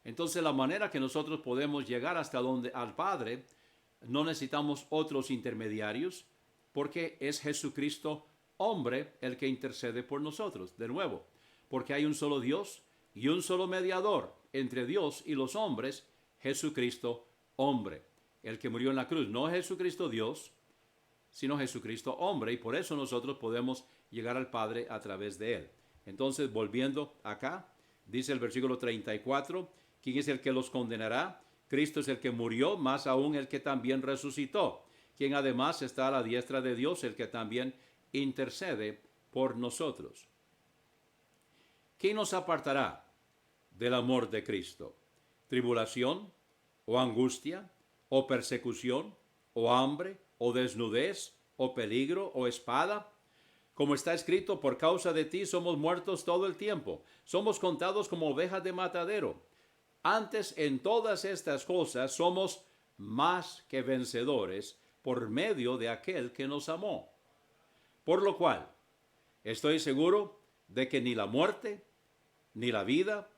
[SPEAKER 1] Entonces la manera que nosotros podemos llegar hasta donde al Padre, no necesitamos otros intermediarios, porque es Jesucristo, hombre, el que intercede por nosotros. De nuevo, porque hay un solo Dios y un solo mediador entre Dios y los hombres, Jesucristo, hombre, el que murió en la cruz. No Jesucristo Dios, sino Jesucristo, hombre, y por eso nosotros podemos llegar al Padre a través de él. Entonces, volviendo acá, dice el versículo 34, ¿quién es el que los condenará? Cristo es el que murió, más aún el que también resucitó, quien además está a la diestra de Dios, el que también intercede por nosotros. ¿Quién nos apartará del amor de Cristo? ¿Tribulación, o angustia, o persecución, o hambre, o desnudez, o peligro, o espada? Como está escrito, por causa de ti somos muertos todo el tiempo, somos contados como ovejas de matadero. Antes, en todas estas cosas somos más que vencedores por medio de aquel que nos amó. Por lo cual, estoy seguro de que ni la muerte, ni la vida,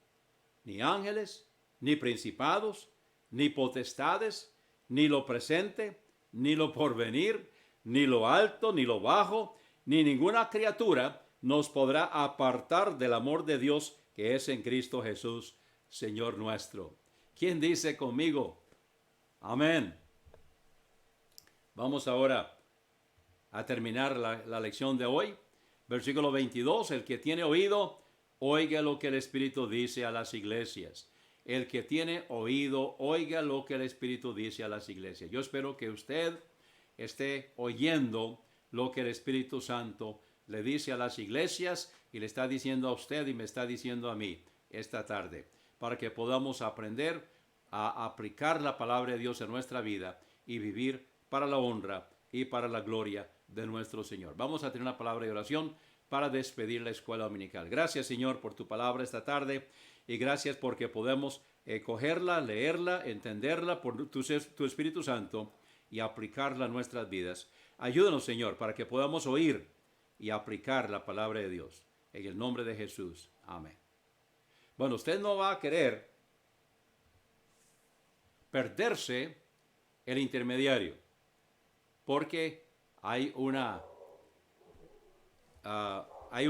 [SPEAKER 1] ni ángeles, ni principados, ni potestades, ni lo presente, ni lo porvenir, ni lo alto, ni lo bajo, ni ninguna criatura nos podrá apartar del amor de Dios que es en Cristo Jesús, Señor nuestro. ¿Quién dice conmigo? Amén. Vamos ahora a terminar la lección de hoy. Versículo 22, el que tiene oído, oiga lo que el Espíritu dice a las iglesias. El que tiene oído, oiga lo que el Espíritu dice a las iglesias. Yo espero que usted esté oyendo lo que el Espíritu Santo le dice a las iglesias y le está diciendo a usted y me está diciendo a mí esta tarde, para que podamos aprender a aplicar la palabra de Dios en nuestra vida y vivir para la honra y para la gloria de nuestro Señor. Vamos a tener una palabra de oración para despedir la escuela dominical. Gracias, Señor, por tu palabra esta tarde y gracias porque podemos cogerla, leerla, entenderla por tu Espíritu Santo y aplicarla a nuestras vidas. Ayúdanos, Señor, para que podamos oír y aplicar la palabra de Dios. En el nombre de Jesús. Amén. Bueno, usted no va a querer perderse el intermediario, porque hay un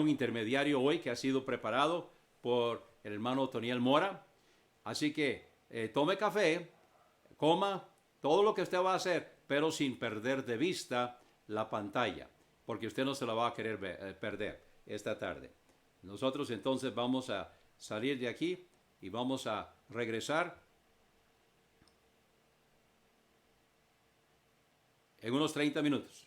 [SPEAKER 1] intermediario hoy que ha sido preparado por el hermano Toniel Mora. Así que tome café, coma todo lo que usted va a hacer, pero sin perder de vista la pantalla, porque usted no se la va a querer perder esta tarde. Nosotros entonces vamos a salir de aquí y vamos a regresar en unos 30 minutos.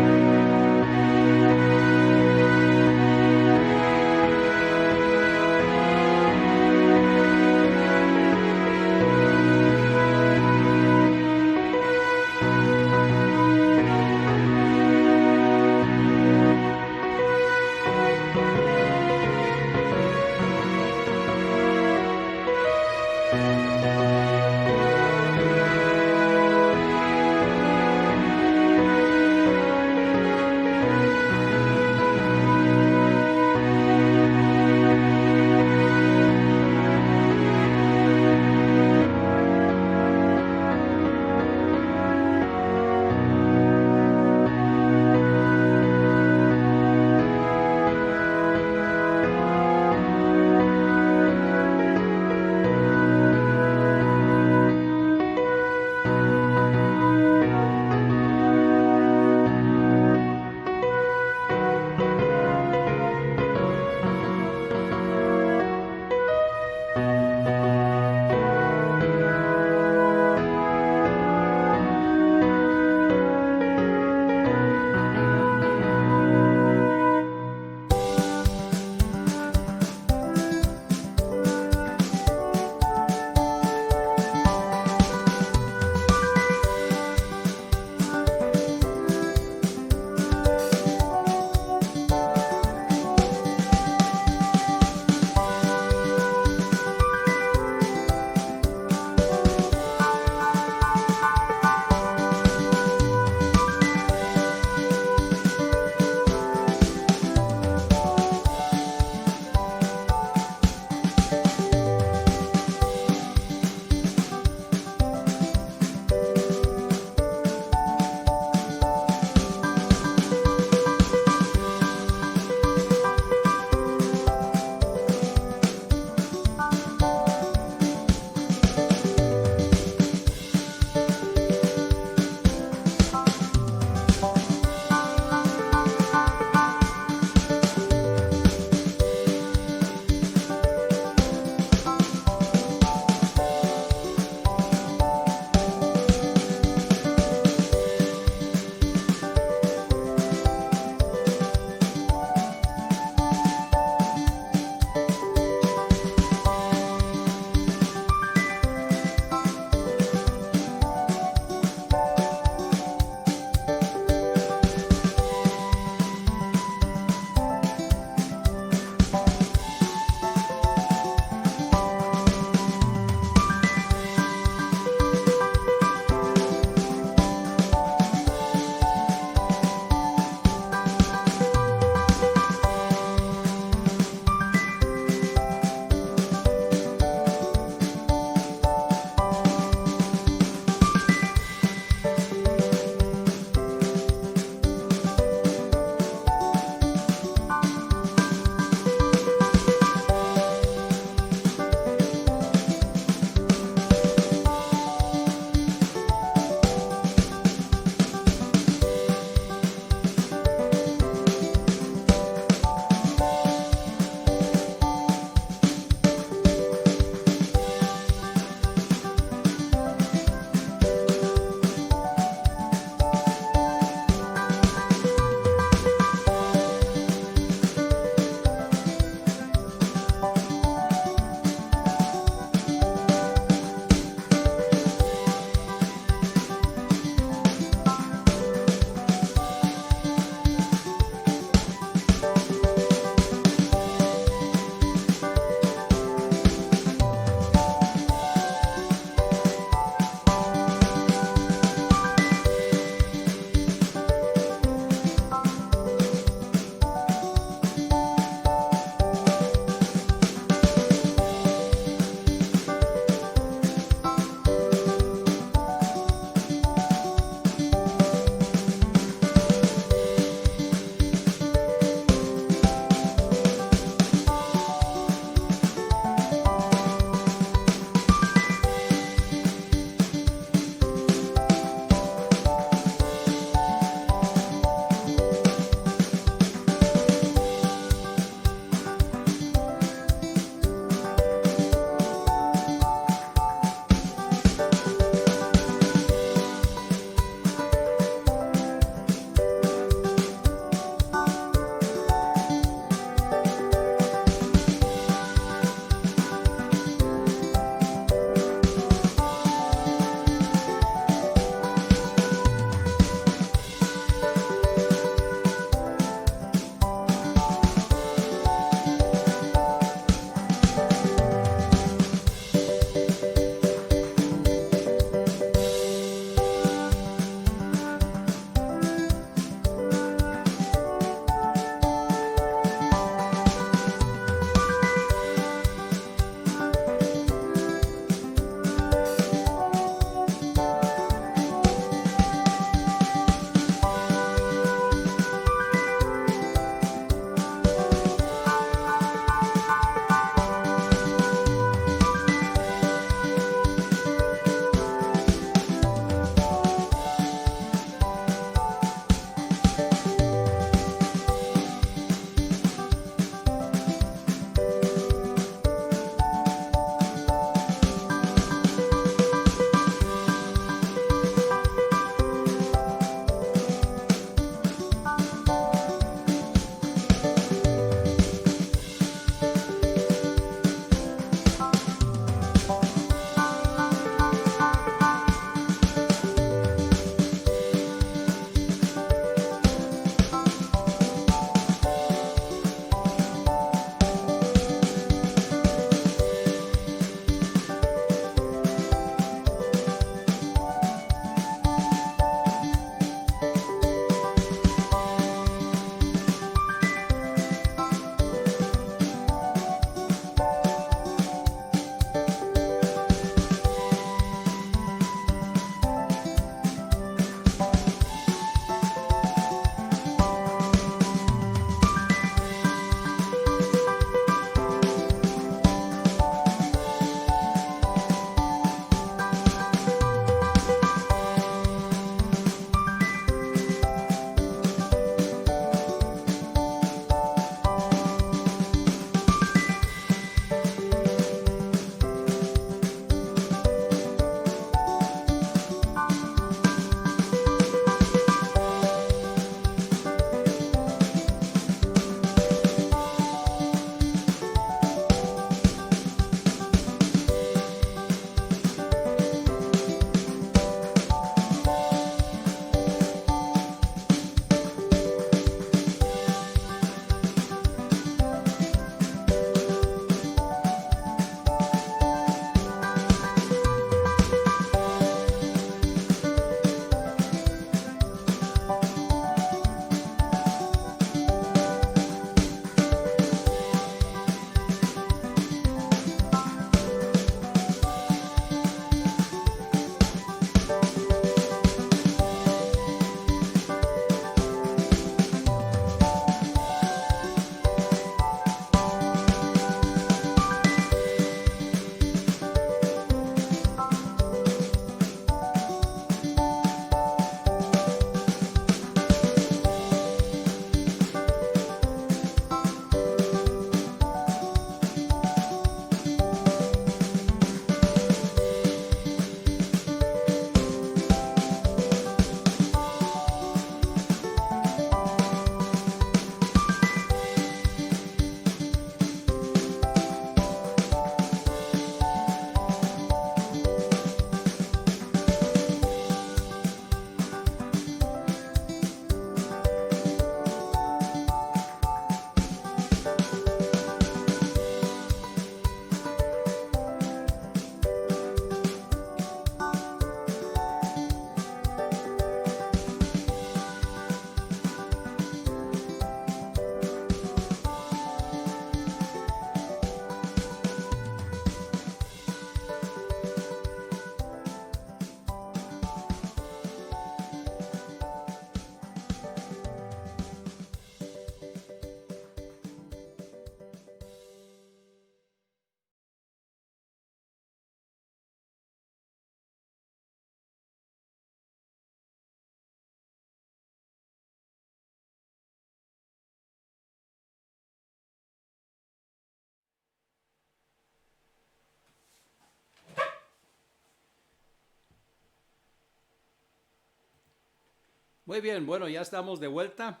[SPEAKER 1] Muy bien, bueno, ya estamos de vuelta.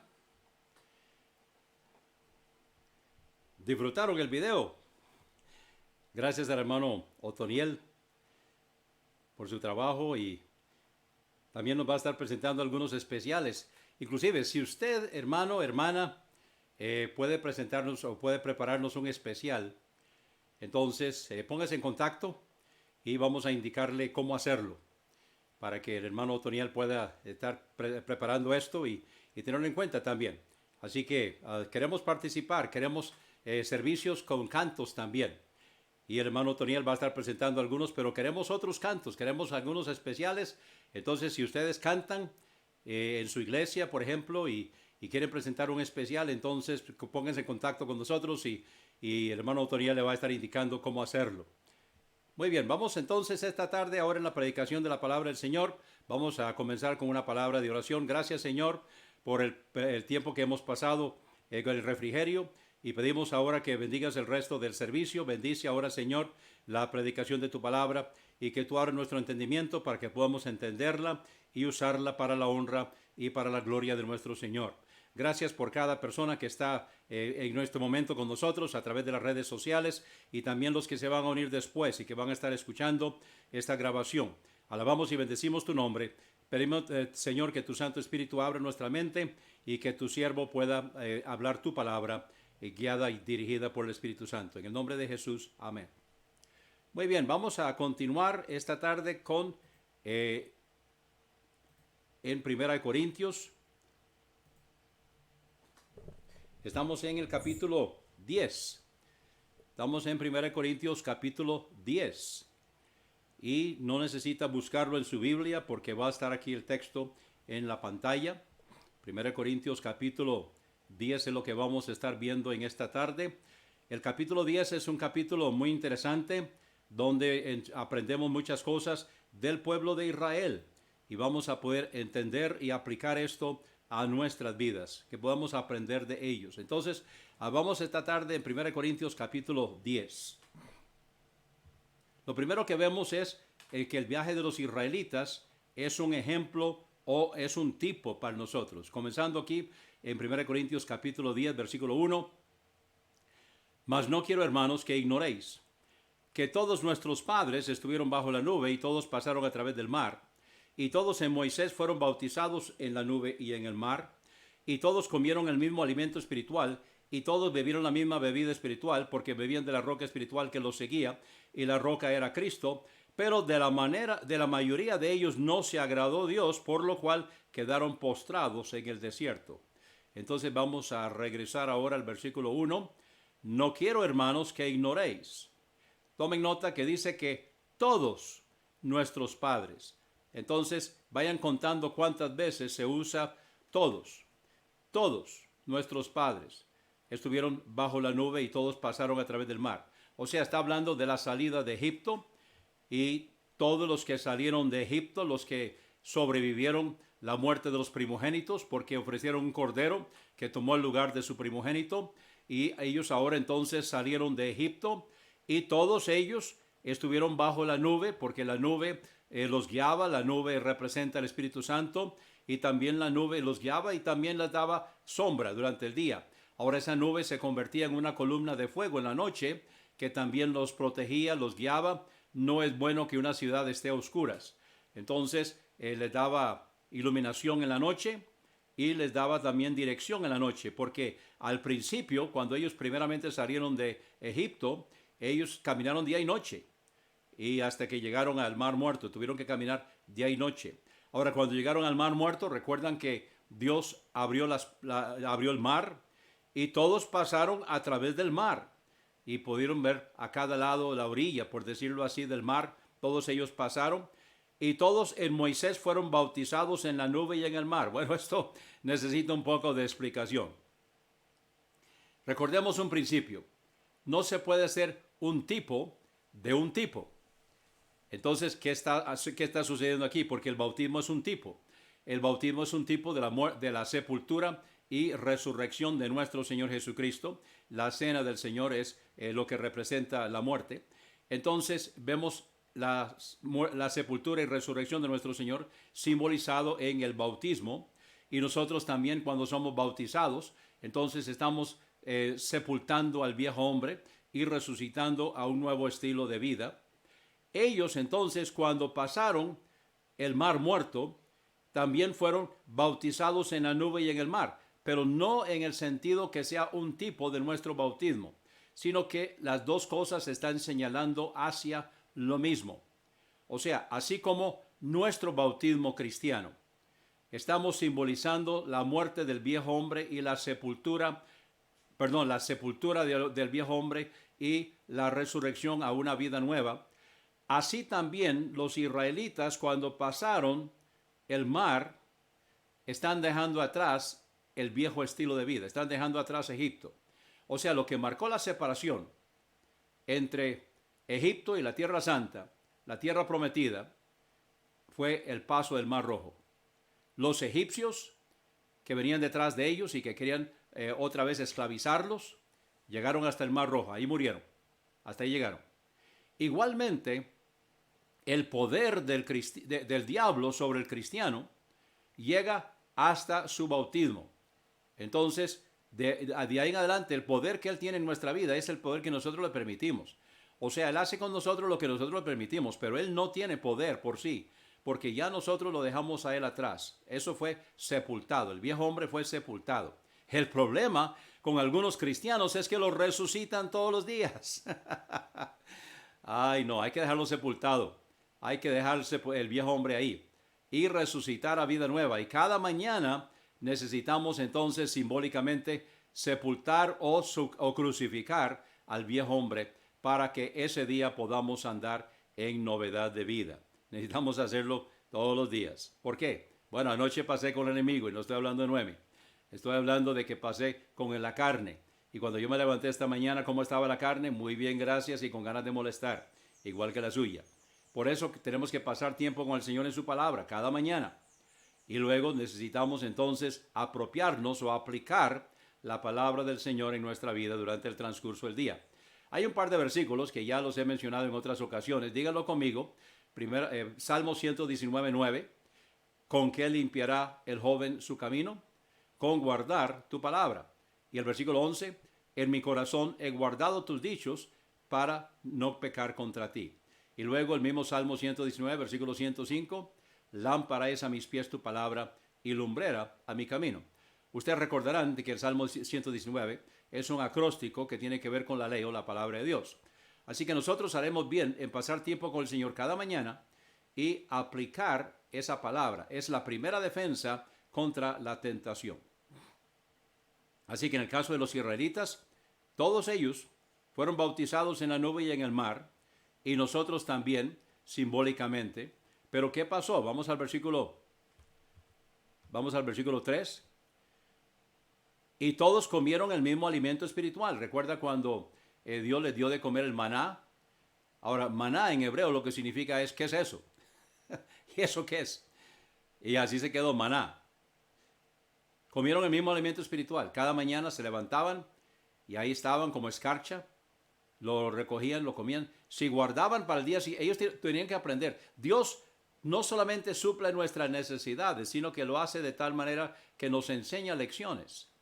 [SPEAKER 1] ¿Disfrutaron el video? Gracias al hermano Otoniel por su trabajo y también nos va a estar presentando algunos especiales. Inclusive, si usted, hermano, hermana, puede presentarnos o puede prepararnos un especial, entonces póngase en contacto y vamos a indicarle cómo hacerlo para que el hermano Otoniel pueda estar preparando esto y tenerlo en cuenta también. Así que queremos participar, queremos servicios con cantos también. Y el hermano Otoniel va a estar presentando algunos, pero queremos otros cantos, queremos algunos especiales. Entonces, si ustedes cantan en su iglesia, por ejemplo, y quieren presentar un especial, entonces pónganse en contacto con nosotros y el hermano Otoniel le va a estar indicando cómo hacerlo. Muy bien, vamos entonces esta tarde, ahora en la predicación de la palabra del Señor, vamos a comenzar con una palabra de oración. Gracias, Señor, por el tiempo que hemos pasado con el refrigerio y pedimos ahora que bendigas el resto del servicio. Bendice ahora, Señor, la predicación de tu palabra y que tú abras nuestro entendimiento para que podamos entenderla y usarla para la honra y para la gloria de nuestro Señor. Gracias por cada persona que está en este momento con nosotros a través de las redes sociales y también los que se van a unir después y que van a estar escuchando esta grabación. Alabamos y bendecimos tu nombre. Pedimos, Señor, que tu Santo Espíritu abra nuestra mente y que tu siervo pueda hablar tu palabra guiada y dirigida por el Espíritu Santo. En el nombre de Jesús, amén. Muy bien, vamos a continuar esta tarde con en 1 Corintios. Estamos en el capítulo 10. Estamos en 1 Corintios capítulo 10. Y no necesita buscarlo en su Biblia porque va a estar aquí el texto en la pantalla. 1 Corintios capítulo 10 es lo que vamos a estar viendo en esta tarde. El capítulo 10 es un capítulo muy interesante donde aprendemos muchas cosas del pueblo de Israel. Y vamos a poder entender y aplicar esto a nuestras vidas, que podamos aprender de ellos. Entonces, vamos esta tarde en 1 Corintios capítulo 10. Lo primero que vemos es que el viaje de los israelitas es un ejemplo o es un tipo para nosotros. Comenzando aquí en 1 Corintios capítulo 10, versículo 1. Mas no quiero, hermanos, que ignoréis que todos nuestros padres estuvieron bajo la nube y todos pasaron a través del mar. Y todos en Moisés fueron bautizados en la nube y en el mar, y todos comieron el mismo alimento espiritual, y todos bebieron la misma bebida espiritual, porque bebían de la roca espiritual que los seguía, y la roca era Cristo. Pero de la mayoría de ellos no se agradó Dios, por lo cual quedaron postrados en el desierto. Entonces vamos a regresar ahora al versículo 1. No quiero, hermanos, que ignoréis. Tomen nota que dice que todos nuestros padres. Entonces, vayan contando cuántas veces se usa todos. Todos nuestros padres estuvieron bajo la nube y todos pasaron a través del mar. O sea, está hablando de la salida de Egipto y todos los que salieron de Egipto, los que sobrevivieron la muerte de los primogénitos, porque ofrecieron un cordero que tomó el lugar de su primogénito, y ellos ahora entonces salieron de Egipto y todos ellos estuvieron bajo la nube, porque la nube los guiaba, la nube representa el Espíritu Santo, y también la nube los guiaba y también les daba sombra durante el día. Ahora esa nube se convertía en una columna de fuego en la noche, que también los protegía, los guiaba. No es bueno que una ciudad esté a oscuras. Entonces les daba iluminación en la noche y les daba también dirección en la noche, porque al principio, cuando ellos primeramente salieron de Egipto, ellos caminaron día y noche, y hasta que llegaron al Mar Muerto, tuvieron que caminar día y noche. Ahora, cuando llegaron al Mar Muerto, recuerdan que Dios abrió el mar, y todos pasaron a través del mar, y pudieron ver a cada lado la orilla, por decirlo así, del mar. Todos ellos pasaron, y todos en Moisés fueron bautizados en la nube y en el mar. Bueno, esto necesita un poco de explicación. Recordemos un principio. No se puede ser un tipo de un tipo. Entonces, ¿qué está sucediendo aquí? Porque el bautismo es un tipo. El bautismo es un tipo de la sepultura y resurrección de nuestro Señor Jesucristo. La cena del Señor es lo que representa la muerte. Entonces, vemos la sepultura y resurrección de nuestro Señor simbolizado en el bautismo. y nosotros también cuando somos bautizados, entonces estamos sepultando al viejo hombre y resucitando a un nuevo estilo de vida. Ellos entonces cuando pasaron el mar muerto, también fueron bautizados en la nube y en el mar, pero no en el sentido que sea un tipo de nuestro bautismo, sino que las dos cosas están señalando hacia lo mismo. O sea, así como nuestro bautismo cristiano, estamos simbolizando la muerte del viejo hombre y la sepultura del viejo hombre y la resurrección a una vida nueva. Así también los israelitas cuando pasaron el mar están dejando atrás el viejo estilo de vida, están dejando atrás Egipto. O sea, lo que marcó la separación entre Egipto y la Tierra Santa, la Tierra Prometida, fue el paso del Mar Rojo. Los egipcios que venían detrás de ellos y que querían otra vez esclavizarlos, llegaron hasta el Mar Rojo, ahí murieron, hasta ahí llegaron. Igualmente, el poder del diablo sobre el cristiano llega hasta su bautismo. Entonces, de ahí en adelante, el poder que él tiene en nuestra vida es el poder que nosotros le permitimos. O sea, él hace con nosotros lo que nosotros le permitimos, pero él no tiene poder por sí, porque ya nosotros lo dejamos a él atrás. Eso fue sepultado, el viejo hombre fue sepultado. El problema con algunos cristianos es que lo resucitan todos los días. Ay, no, hay que dejarlo sepultado. Hay que dejar el viejo hombre ahí y resucitar a vida nueva. Y cada mañana necesitamos entonces simbólicamente sepultar o crucificar al viejo hombre para que ese día podamos andar en novedad de vida. Necesitamos hacerlo todos los días. ¿Por qué? Bueno, anoche pasé con el enemigo y no estoy hablando de Noemi. Estoy hablando de que pasé con la carne. Y cuando yo me levanté esta mañana, ¿cómo estaba la carne? Muy bien, gracias, y con ganas de molestar, igual que la suya. Por eso tenemos que pasar tiempo con el Señor en su palabra, cada mañana. Y luego necesitamos entonces apropiarnos o aplicar la palabra del Señor en nuestra vida durante el transcurso del día. Hay un par de versículos que ya los he mencionado en otras ocasiones. Díganlo conmigo. Primero, Salmo 119:9. ¿Con qué limpiará el joven su camino? Con guardar tu palabra. Y el versículo 11. En mi corazón he guardado tus dichos para no pecar contra ti. Y luego el mismo Salmo 119, versículo 105. Lámpara es a mis pies tu palabra y lumbrera a mi camino. Ustedes recordarán de que el Salmo 119 es un acróstico que tiene que ver con la ley o la palabra de Dios. Así que nosotros haremos bien en pasar tiempo con el Señor cada mañana y aplicar esa palabra. Es la primera defensa contra la tentación. Así que en el caso de los israelitas, todos ellos fueron bautizados en la nube y en el mar, y nosotros también, simbólicamente. Pero ¿qué pasó? Vamos al versículo 3. Y todos comieron el mismo alimento espiritual. ¿Recuerda cuando Dios les dio de comer el maná? Ahora, maná en hebreo lo que significa es, ¿qué es eso? ¿Y eso qué es? Y así se quedó, maná. Comieron el mismo alimento espiritual. Cada mañana se levantaban y ahí estaban como escarcha. Lo recogían, lo comían. Si guardaban para el día siguiente, ellos tenían que aprender. Dios no solamente suple nuestras necesidades, sino que lo hace de tal manera que nos enseña lecciones.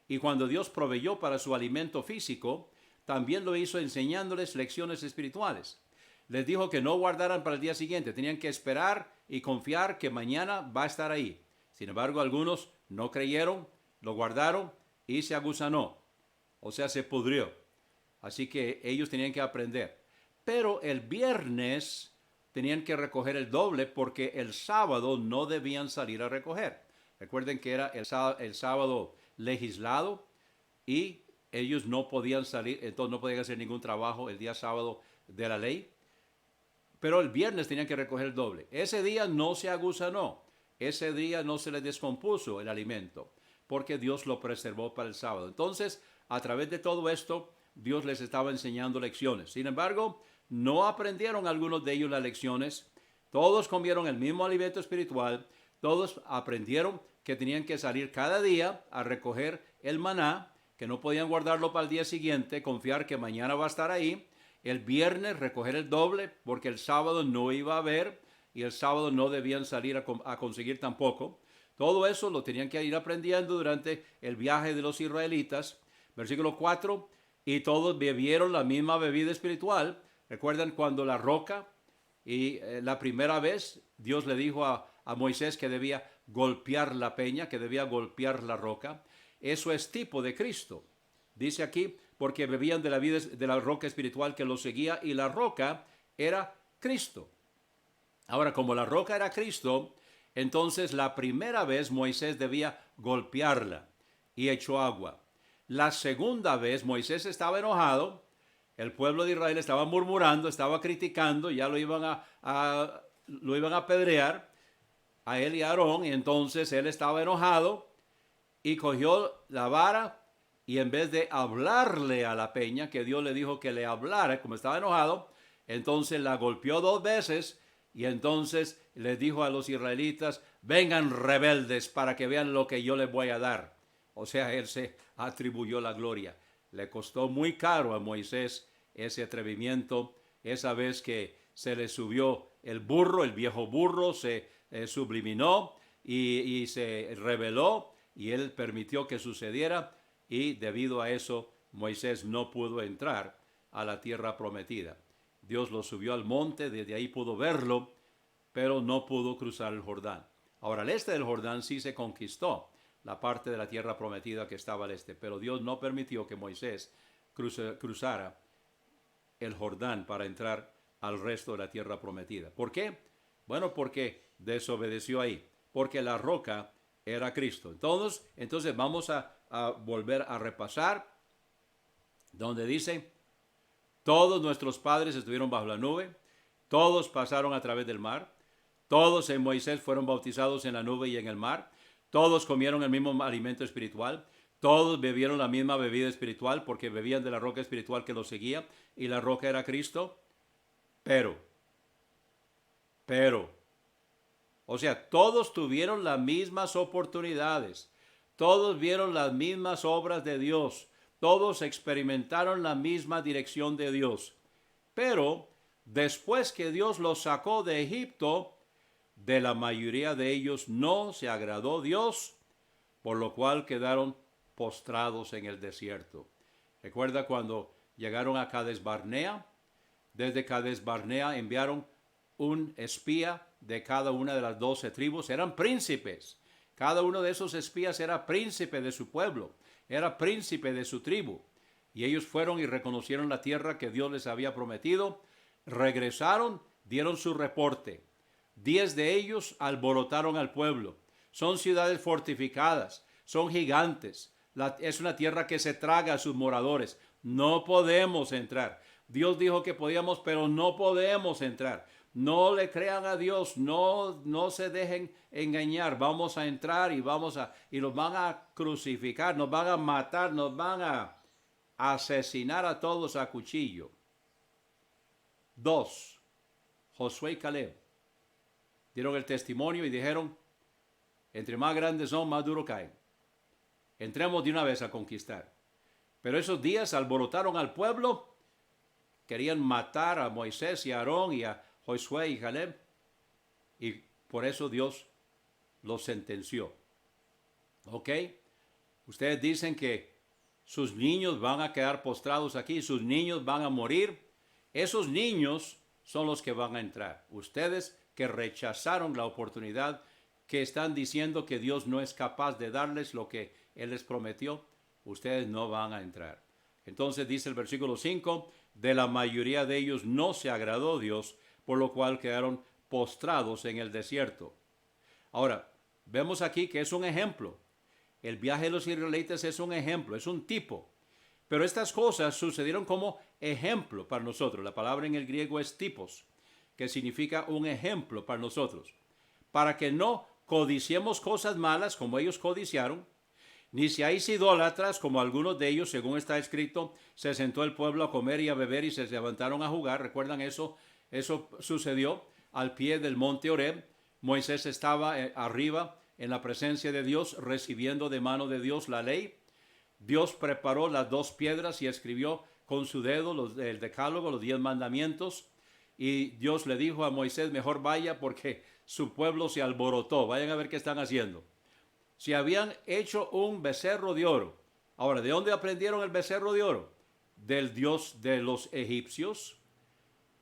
[SPEAKER 1] Y cuando Dios proveyó para su alimento físico, también lo hizo enseñándoles lecciones espirituales. Les dijo que no guardaran para el día siguiente, tenían que esperar y confiar que mañana va a estar ahí. Sin embargo, algunos no creyeron, lo guardaron y se agusanó, o sea, se pudrió. Así que ellos tenían que aprender. Pero el viernes tenían que recoger el doble porque el sábado no debían salir a recoger. Recuerden que era el sábado legislado y ellos no podían salir, entonces no podían hacer ningún trabajo el día sábado de la ley. Pero el viernes tenían que recoger el doble. Ese día no se agusanó. Ese día no se les descompuso el alimento porque Dios lo preservó para el sábado. Entonces, a través de todo esto, Dios les estaba enseñando lecciones. Sin embargo, no aprendieron algunos de ellos las lecciones. Todos comieron el mismo alimento espiritual. Todos aprendieron que tenían que salir cada día a recoger el maná, que no podían guardarlo para el día siguiente, confiar que mañana va a estar ahí. El viernes recoger el doble, porque el sábado no iba a haber. y el sábado no debían salir a conseguir tampoco. Todo eso lo tenían que ir aprendiendo durante el viaje de los israelitas. Versículo 4, y todos bebieron la misma bebida espiritual. ¿Recuerdan cuando la roca y la primera vez Dios le dijo a Moisés que debía golpear la peña, que debía golpear la roca? Eso es tipo de Cristo. Dice aquí, porque bebían de la vida de la roca espiritual que los seguía, y la roca era Cristo. Ahora, como la roca era Cristo, entonces la primera vez Moisés debía golpearla y echó agua. La segunda vez Moisés estaba enojado, el pueblo de Israel estaba murmurando, estaba criticando, ya lo iban a apedrear a él y a Aarón, y entonces él estaba enojado y cogió la vara y en vez de hablarle a la peña, que Dios le dijo que le hablara, como estaba enojado, entonces la golpeó 2 veces y entonces les dijo a los israelitas, vengan rebeldes para que vean lo que yo les voy a dar. O sea, él se atribuyó la gloria. Le costó muy caro a Moisés ese atrevimiento, esa vez que se le subió el burro, el viejo burro se subliminó y se rebeló y él permitió que sucediera y debido a eso Moisés no pudo entrar a la tierra prometida. Dios lo subió al monte, desde ahí pudo verlo, pero no pudo cruzar el Jordán. Ahora, al este del Jordán sí se conquistó la parte de la tierra prometida que estaba al este, pero Dios no permitió que Moisés cruzara el Jordán para entrar al resto de la tierra prometida. ¿Por qué? Bueno, porque desobedeció ahí, porque la roca era Cristo. Entonces vamos a volver a repasar donde dice, todos nuestros padres estuvieron bajo la nube, todos pasaron a través del mar, todos en Moisés fueron bautizados en la nube y en el mar, todos comieron el mismo alimento espiritual, todos bebieron la misma bebida espiritual porque bebían de la roca espiritual que los seguía y la roca era Cristo. Pero, o sea, todos tuvieron las mismas oportunidades, todos vieron las mismas obras de Dios, todos experimentaron la misma dirección de Dios. Pero después que Dios los sacó de Egipto, de la mayoría de ellos no se agradó Dios, por lo cual quedaron postrados en el desierto. ¿Recuerda cuando llegaron a Cades Barnea? Desde Cades Barnea enviaron un espía de cada una de las 12 tribus. Eran príncipes. Cada uno de esos espías era príncipe de su pueblo, era príncipe de su tribu. Y ellos fueron y reconocieron la tierra que Dios les había prometido. Regresaron, dieron su reporte. 10 de ellos alborotaron al pueblo. Son ciudades fortificadas, son gigantes. Es una tierra que se traga a sus moradores. No podemos entrar. Dios dijo que podíamos, pero no podemos entrar. No le crean a Dios, no se dejen engañar. Vamos a entrar y los van a crucificar, nos van a matar, nos van a asesinar a todos a cuchillo. 2. Josué y Caleb dieron el testimonio y dijeron, entre más grandes son, más duro caen. Entremos de una vez a conquistar. Pero esos días alborotaron al pueblo, querían matar a Moisés y a Aarón y a Josué y Caleb, y por eso Dios los sentenció. ¿Ok? Ustedes dicen que sus niños van a quedar postrados aquí, sus niños van a morir. Esos niños son los que van a entrar. Ustedes que rechazaron la oportunidad, que están diciendo que Dios no es capaz de darles lo que Él les prometió, ustedes no van a entrar. Entonces dice el versículo 5, de la mayoría de ellos no se agradó Dios, por lo cual quedaron postrados en el desierto. Ahora, vemos aquí que es un ejemplo. El viaje de los israelitas es un ejemplo, es un tipo. Pero estas cosas sucedieron como ejemplo para nosotros. La palabra en el griego es tipos, que significa un ejemplo para nosotros. Para que no codiciemos cosas malas como ellos codiciaron, ni seáis idólatras como algunos de ellos, según está escrito, se sentó el pueblo a comer y a beber y se levantaron a jugar. ¿Recuerdan eso? Eso sucedió al pie del monte Horeb. Moisés estaba arriba en la presencia de Dios, recibiendo de mano de Dios la ley. Dios preparó las 2 piedras y escribió con su dedo el decálogo, los 10 mandamientos. y Dios le dijo a Moisés, mejor vaya porque su pueblo se alborotó. Vayan a ver qué están haciendo. Si habían hecho un becerro de oro. Ahora, ¿de dónde aprendieron el becerro de oro? Del Dios de los egipcios,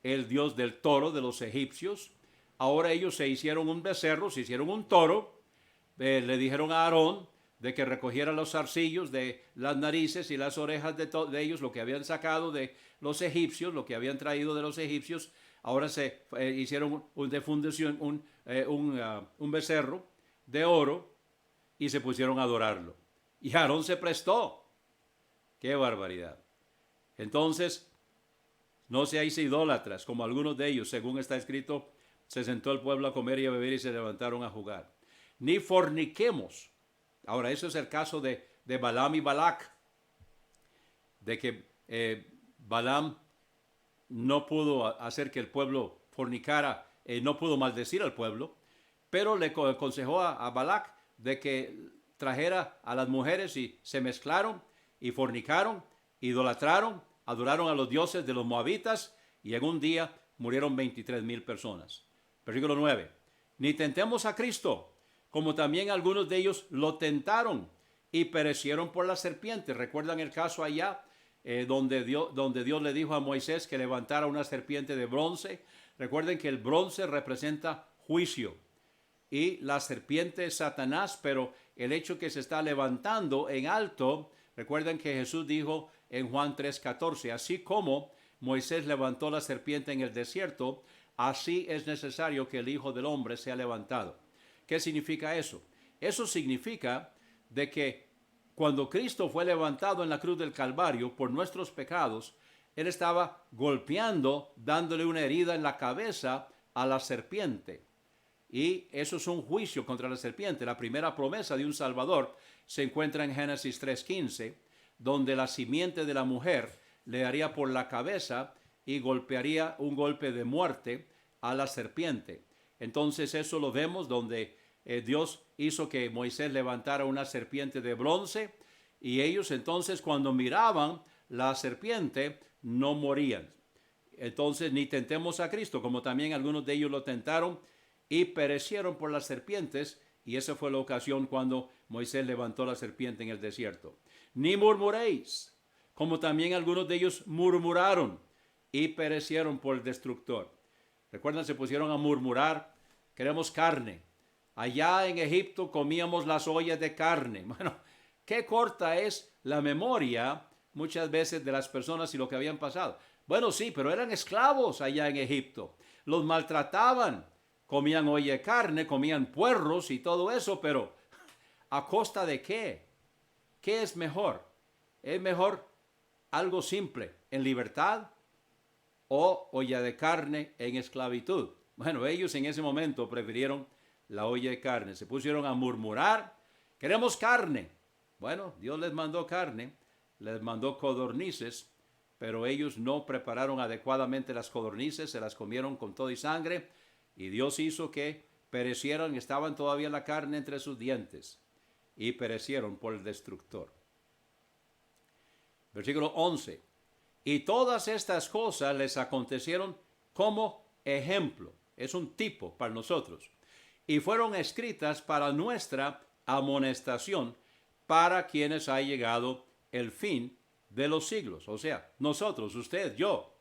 [SPEAKER 1] el Dios del toro de los egipcios. Ahora ellos se hicieron un becerro, se hicieron un toro. Le dijeron a Aarón de que recogiera los zarcillos de las narices y las orejas de ellos, lo que habían sacado de los egipcios, lo que habían traído de los egipcios. Ahora se hicieron de fundición un becerro de oro y se pusieron a adorarlo. Y Aarón se prestó. ¡Qué barbaridad! Entonces, no seáis idólatras, como algunos de ellos, según está escrito, se sentó el pueblo a comer y a beber y se levantaron a jugar. Ni forniquemos. Ahora, eso es el caso de Balaam y Balac, de que Balaam no pudo hacer que el pueblo fornicara, no pudo maldecir al pueblo, pero le aconsejó a Balac de que trajera a las mujeres y se mezclaron y fornicaron, idolatraron, adoraron a los dioses de los moabitas y en un día murieron 23,000 personas. Versículo 9. Ni tentemos a Cristo, como también algunos de ellos lo tentaron y perecieron por la serpiente. ¿Recuerdan el caso allá donde Dios le dijo a Moisés que levantara una serpiente de bronce? Recuerden que el bronce representa juicio y la serpiente es Satanás, pero el hecho que se está levantando en alto, recuerden que Jesús dijo en Juan 3:14, así como Moisés levantó la serpiente en el desierto, así es necesario que el Hijo del Hombre sea levantado. ¿Qué significa eso? Eso significa de que cuando Cristo fue levantado en la cruz del Calvario por nuestros pecados, Él estaba golpeando, dándole una herida en la cabeza a la serpiente. Y eso es un juicio contra la serpiente. La primera promesa de un Salvador se encuentra en Génesis 3:15, donde la simiente de la mujer le daría por la cabeza y golpearía un golpe de muerte a la serpiente. Entonces eso lo vemos donde Dios hizo que Moisés levantara una serpiente de bronce y ellos entonces cuando miraban la serpiente no morían. Entonces ni tentemos a Cristo, como también algunos de ellos lo tentaron y perecieron por las serpientes, y esa fue la ocasión cuando Moisés levantó la serpiente en el desierto. Ni murmuréis, como también algunos de ellos murmuraron y perecieron por el destructor. Recuerdan, se pusieron a murmurar, queremos carne. Allá en Egipto comíamos las ollas de carne. Bueno, qué corta es la memoria muchas veces de las personas y lo que habían pasado. Bueno, sí, pero eran esclavos allá en Egipto. Los maltrataban. Comían olla de carne, comían puerros y todo eso, pero ¿a costa de qué? ¿Qué es mejor? ¿Es mejor algo simple, en libertad, o olla de carne en esclavitud? Bueno, ellos en ese momento prefirieron la olla de carne. Se pusieron a murmurar, queremos carne. Bueno, Dios les mandó carne, les mandó codornices, pero ellos no prepararon adecuadamente las codornices, se las comieron con todo y sangre, y Dios hizo que perecieran, estaban todavía la carne entre sus dientes, y perecieron por el destructor. Versículo 11. Y todas estas cosas les acontecieron como ejemplo. Es un tipo para nosotros. Y fueron escritas para nuestra amonestación, para quienes ha llegado el fin de los siglos. O sea, nosotros, usted, yo.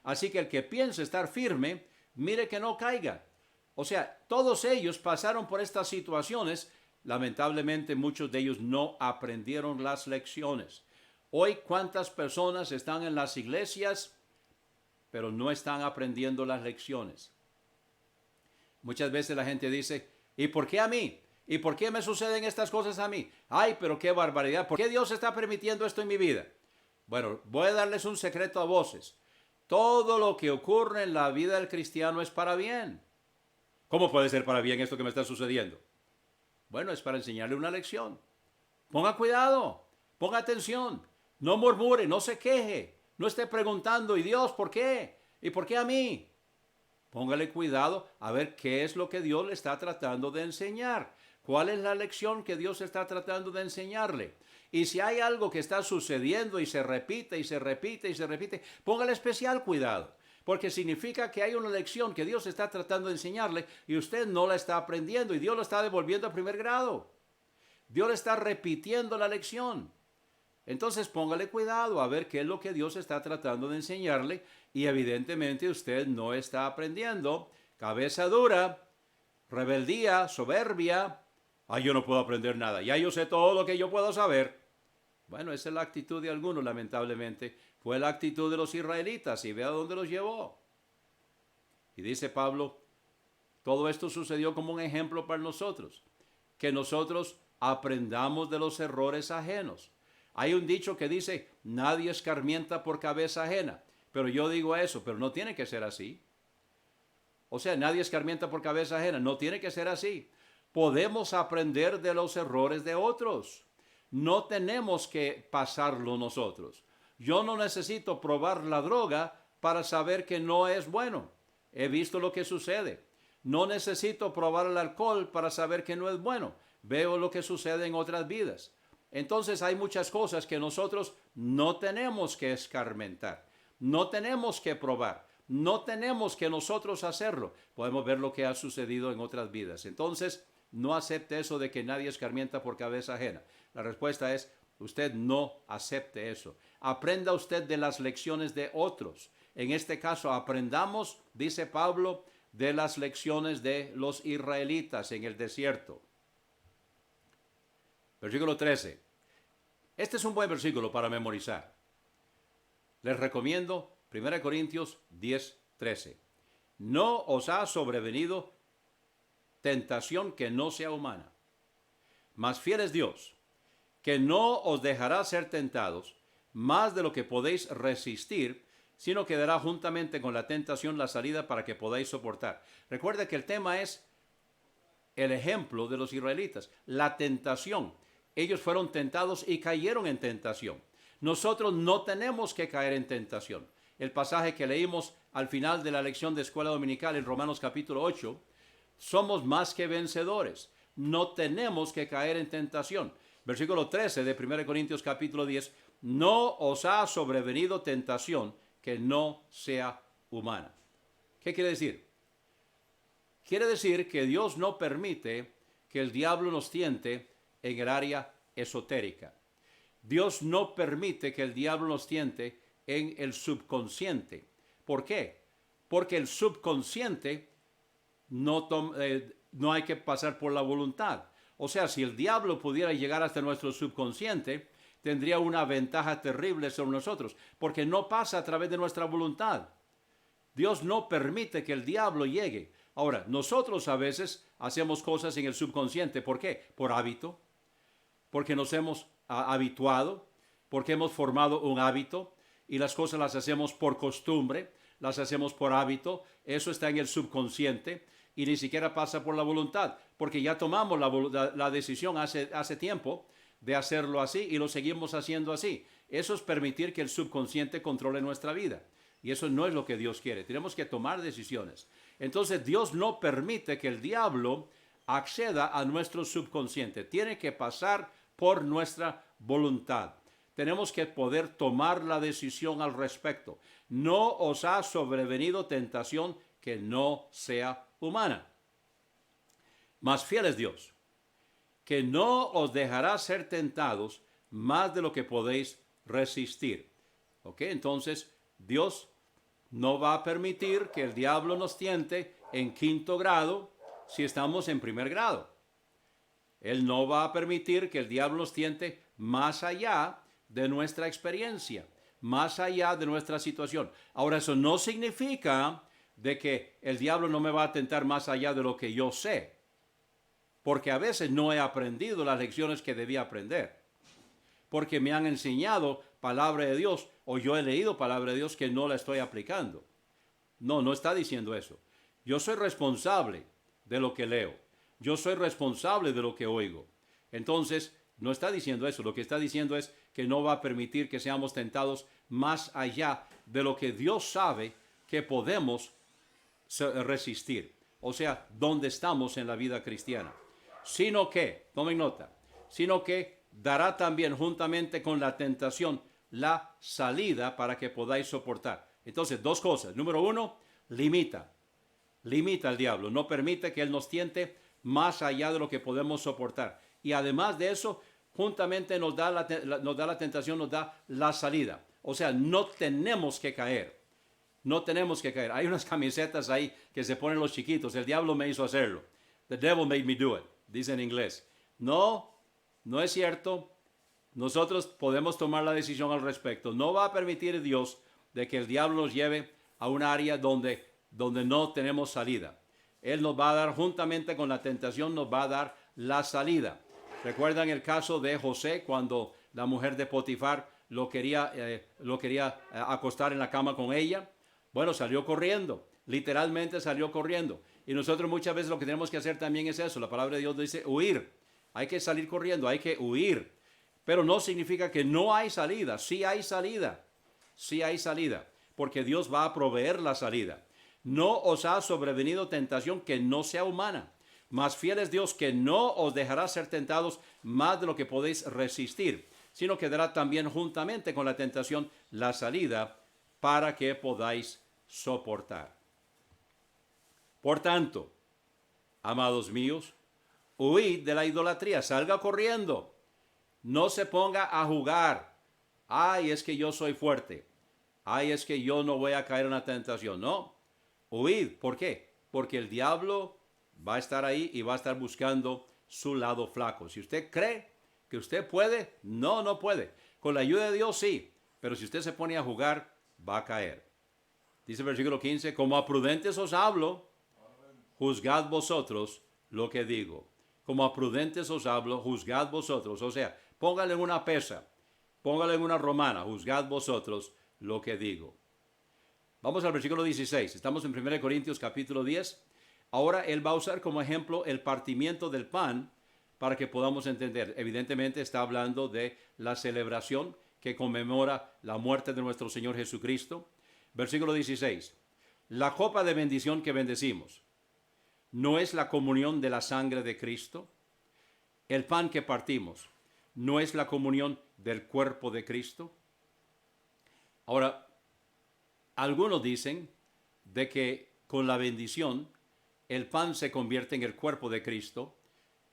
[SPEAKER 1] Así que el que piense estar firme, mire que no caiga. O sea, todos ellos pasaron por estas situaciones. Lamentablemente muchos de ellos no aprendieron las lecciones. Hoy, ¿cuántas personas están en las iglesias, pero no están aprendiendo las lecciones? Muchas veces la gente dice, ¿y por qué a mí? ¿Y por qué me suceden estas cosas a mí? Ay, pero qué barbaridad. ¿Por qué Dios está permitiendo esto en mi vida? Bueno, voy a darles un secreto a voces. Todo lo que ocurre en la vida del cristiano es para bien. ¿Cómo puede ser para bien esto que me está sucediendo? Bueno, es para enseñarle una lección. Ponga cuidado, ponga atención, no murmure, no se queje, no esté preguntando, ¿y Dios por qué? ¿Y por qué a mí? Póngale cuidado a ver qué es lo que Dios le está tratando de enseñar. ¿Cuál es la lección que Dios está tratando de enseñarle? Y si hay algo que está sucediendo y se repite y se repite y se repite, póngale especial cuidado. porque significa que hay una lección que Dios está tratando de enseñarle y usted no la está aprendiendo y Dios lo está devolviendo a primer grado. Dios le está repitiendo la lección. Entonces póngale cuidado a ver qué es lo que Dios está tratando de enseñarle y evidentemente usted no está aprendiendo. Cabeza dura, rebeldía, soberbia. Yo no puedo aprender nada. Ya yo sé todo lo que yo puedo saber. Bueno, esa es la actitud de algunos, lamentablemente. Fue la actitud de los israelitas y vea dónde los llevó. Y dice Pablo, todo esto sucedió como un ejemplo para nosotros, que nosotros aprendamos de los errores ajenos. Hay un dicho que dice, nadie escarmienta por cabeza ajena, pero yo digo eso, pero no tiene que ser así. O sea, nadie escarmienta por cabeza ajena, no tiene que ser así. Podemos aprender de los errores de otros. No tenemos que pasarlo nosotros. Yo no necesito probar la droga para saber que no es bueno. He visto lo que sucede. No necesito probar el alcohol para saber que no es bueno. Veo lo que sucede en otras vidas. Entonces hay muchas cosas que nosotros no tenemos que escarmentar. No tenemos que probar. No tenemos que nosotros hacerlo. Podemos ver lo que ha sucedido en otras vidas. Entonces, no acepte eso de que nadie escarmienta por cabeza ajena. La respuesta es, usted no acepte eso. Aprenda usted de las lecciones de otros. En este caso, aprendamos, dice Pablo, de las lecciones de los israelitas en el desierto. Versículo 13. Este es un buen versículo para memorizar. Les recomiendo 1 Corintios 10, 13. No os ha sobrevenido tentación que no sea humana. Mas fiel es Dios, que no os dejará ser tentados más de lo que podéis resistir, sino que dará juntamente con la tentación la salida para que podáis soportar. Recuerde que el tema es el ejemplo de los israelitas, la tentación. Ellos fueron tentados y cayeron en tentación. Nosotros no tenemos que caer en tentación. El pasaje que leímos al final de la lección de escuela dominical en Romanos capítulo 8, somos más que vencedores. No tenemos que caer en tentación. Versículo 13 de 1 Corintios capítulo 10, no os ha sobrevenido tentación que no sea humana. ¿Qué quiere decir? Quiere decir que Dios no permite que el diablo nos tiente en el área esotérica. Dios no permite que el diablo nos tiente en el subconsciente. ¿Por qué? Porque el subconsciente no hay que pasar por la voluntad. O sea, si el diablo pudiera llegar hasta nuestro subconsciente, tendría una ventaja terrible sobre nosotros, porque no pasa a través de nuestra voluntad. Dios no permite que el diablo llegue. Ahora, nosotros a veces hacemos cosas en el subconsciente. ¿Por qué? Por hábito, porque nos hemos habituado, porque hemos formado un hábito y las cosas las hacemos por costumbre, las hacemos por hábito. Eso está en el subconsciente y ni siquiera pasa por la voluntad, porque ya tomamos la decisión hace tiempo de hacerlo así y lo seguimos haciendo así. Eso es permitir que el subconsciente controle nuestra vida. Y eso no es lo que Dios quiere. Tenemos que tomar decisiones. Entonces Dios no permite que el diablo acceda a nuestro subconsciente. Tiene que pasar por nuestra voluntad. Tenemos que poder tomar la decisión al respecto. No os ha sobrevenido tentación que no sea humana. Mas fiel es Dios, que no os dejará ser tentados más de lo que podéis resistir. ¿Ok? Entonces, Dios no va a permitir que el diablo nos tiente en 5º grado si estamos en 1er grado. Él no va a permitir que el diablo nos tiente más allá de nuestra experiencia, más allá de nuestra situación. Ahora, eso no significa de que el diablo no me va a tentar más allá de lo que yo sé, porque a veces no he aprendido las lecciones que debía aprender, porque me han enseñado palabra de Dios o yo he leído palabra de Dios que no la estoy aplicando. No está diciendo eso. Yo soy responsable de lo que leo. Yo soy responsable de lo que oigo. Entonces, no está diciendo eso. Lo que está diciendo es que no va a permitir que seamos tentados más allá de lo que Dios sabe que podemos resistir. O sea, donde estamos en la vida cristiana. Sino que, tomen nota, sino que dará también juntamente con la tentación la salida para que podáis soportar. Entonces, dos cosas. Número uno, limita al diablo, no permite que él nos tiente más allá de lo que podemos soportar. Y además de eso, juntamente nos da la tentación, nos da la salida. O sea, no tenemos que caer. No tenemos que caer. Hay unas camisetas ahí que se ponen los chiquitos. El diablo me hizo hacerlo. The devil made me do it, dice en inglés. No, no es cierto. Nosotros podemos tomar la decisión al respecto. No va a permitir Dios de que el diablo nos lleve a un área donde no tenemos salida. Él nos va a dar, juntamente con la tentación, nos va a dar la salida. ¿Recuerdan el caso de José cuando la mujer de Potifar lo quería acostar en la cama con ella? Bueno, salió corriendo, literalmente salió corriendo. Y nosotros muchas veces lo que tenemos que hacer también es eso. La palabra de Dios dice huir. Hay que salir corriendo, hay que huir. Pero no significa que no hay salida. Sí hay salida. Sí hay salida. Porque Dios va a proveer la salida. No os ha sobrevenido tentación que no sea humana. Mas fiel es Dios, que no os dejará ser tentados más de lo que podéis resistir, sino que dará también juntamente con la tentación la salida para que podáis soportar. Por tanto, amados míos, huid de la idolatría, salga corriendo, no se ponga a jugar. Ay, es que yo soy fuerte. Ay, es que yo no voy a caer en la tentación. No, huid. ¿Por qué? Porque el diablo va a estar ahí y va a estar buscando su lado flaco. Si usted cree que usted puede, no puede. Con la ayuda de Dios sí, pero si usted se pone a jugar, va a caer. Dice el versículo 15, como a prudentes os hablo, juzgad vosotros lo que digo. Como a prudentes os hablo, juzgad vosotros. O sea, póngale en una pesa, póngale en una romana, juzgad vosotros lo que digo. Vamos al versículo 16. Estamos en 1 Corintios capítulo 10. Ahora él va a usar como ejemplo el partimiento del pan para que podamos entender. Evidentemente está hablando de la celebración que conmemora la muerte de nuestro Señor Jesucristo. Versículo 16. La copa de bendición que bendecimos, ¿no es la comunión de la sangre de Cristo? El pan que partimos, ¿no es la comunión del cuerpo de Cristo? Ahora, algunos dicen de que con la bendición el pan se convierte en el cuerpo de Cristo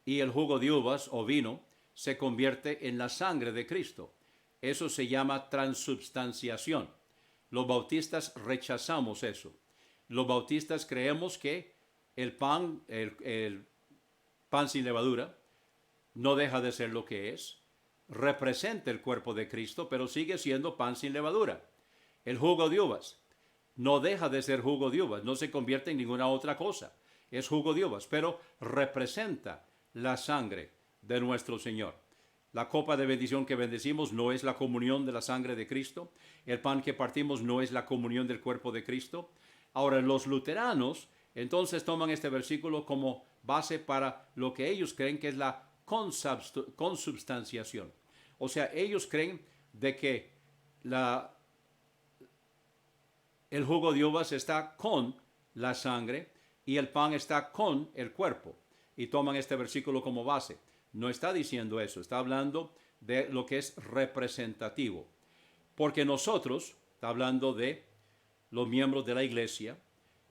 [SPEAKER 1] y el jugo de uvas o vino se convierte en la sangre de Cristo. Eso se llama transubstanciación. Los bautistas rechazamos eso. Los bautistas creemos que el pan sin levadura, no deja de ser lo que es. Representa el cuerpo de Cristo, pero sigue siendo pan sin levadura. El jugo de uvas no deja de ser jugo de uvas, no se convierte en ninguna otra cosa. Es jugo de uvas, pero representa la sangre de nuestro Señor. La copa de bendición que bendecimos no es la comunión de la sangre de Cristo. El pan que partimos no es la comunión del cuerpo de Cristo. Ahora, los luteranos entonces toman este versículo como base para lo que ellos creen que es la consubstanciación. O sea, ellos creen de que el jugo de uvas está con la sangre y el pan está con el cuerpo. Y toman este versículo como base. No está diciendo eso, está hablando de lo que es representativo. Porque nosotros, está hablando de los miembros de la iglesia,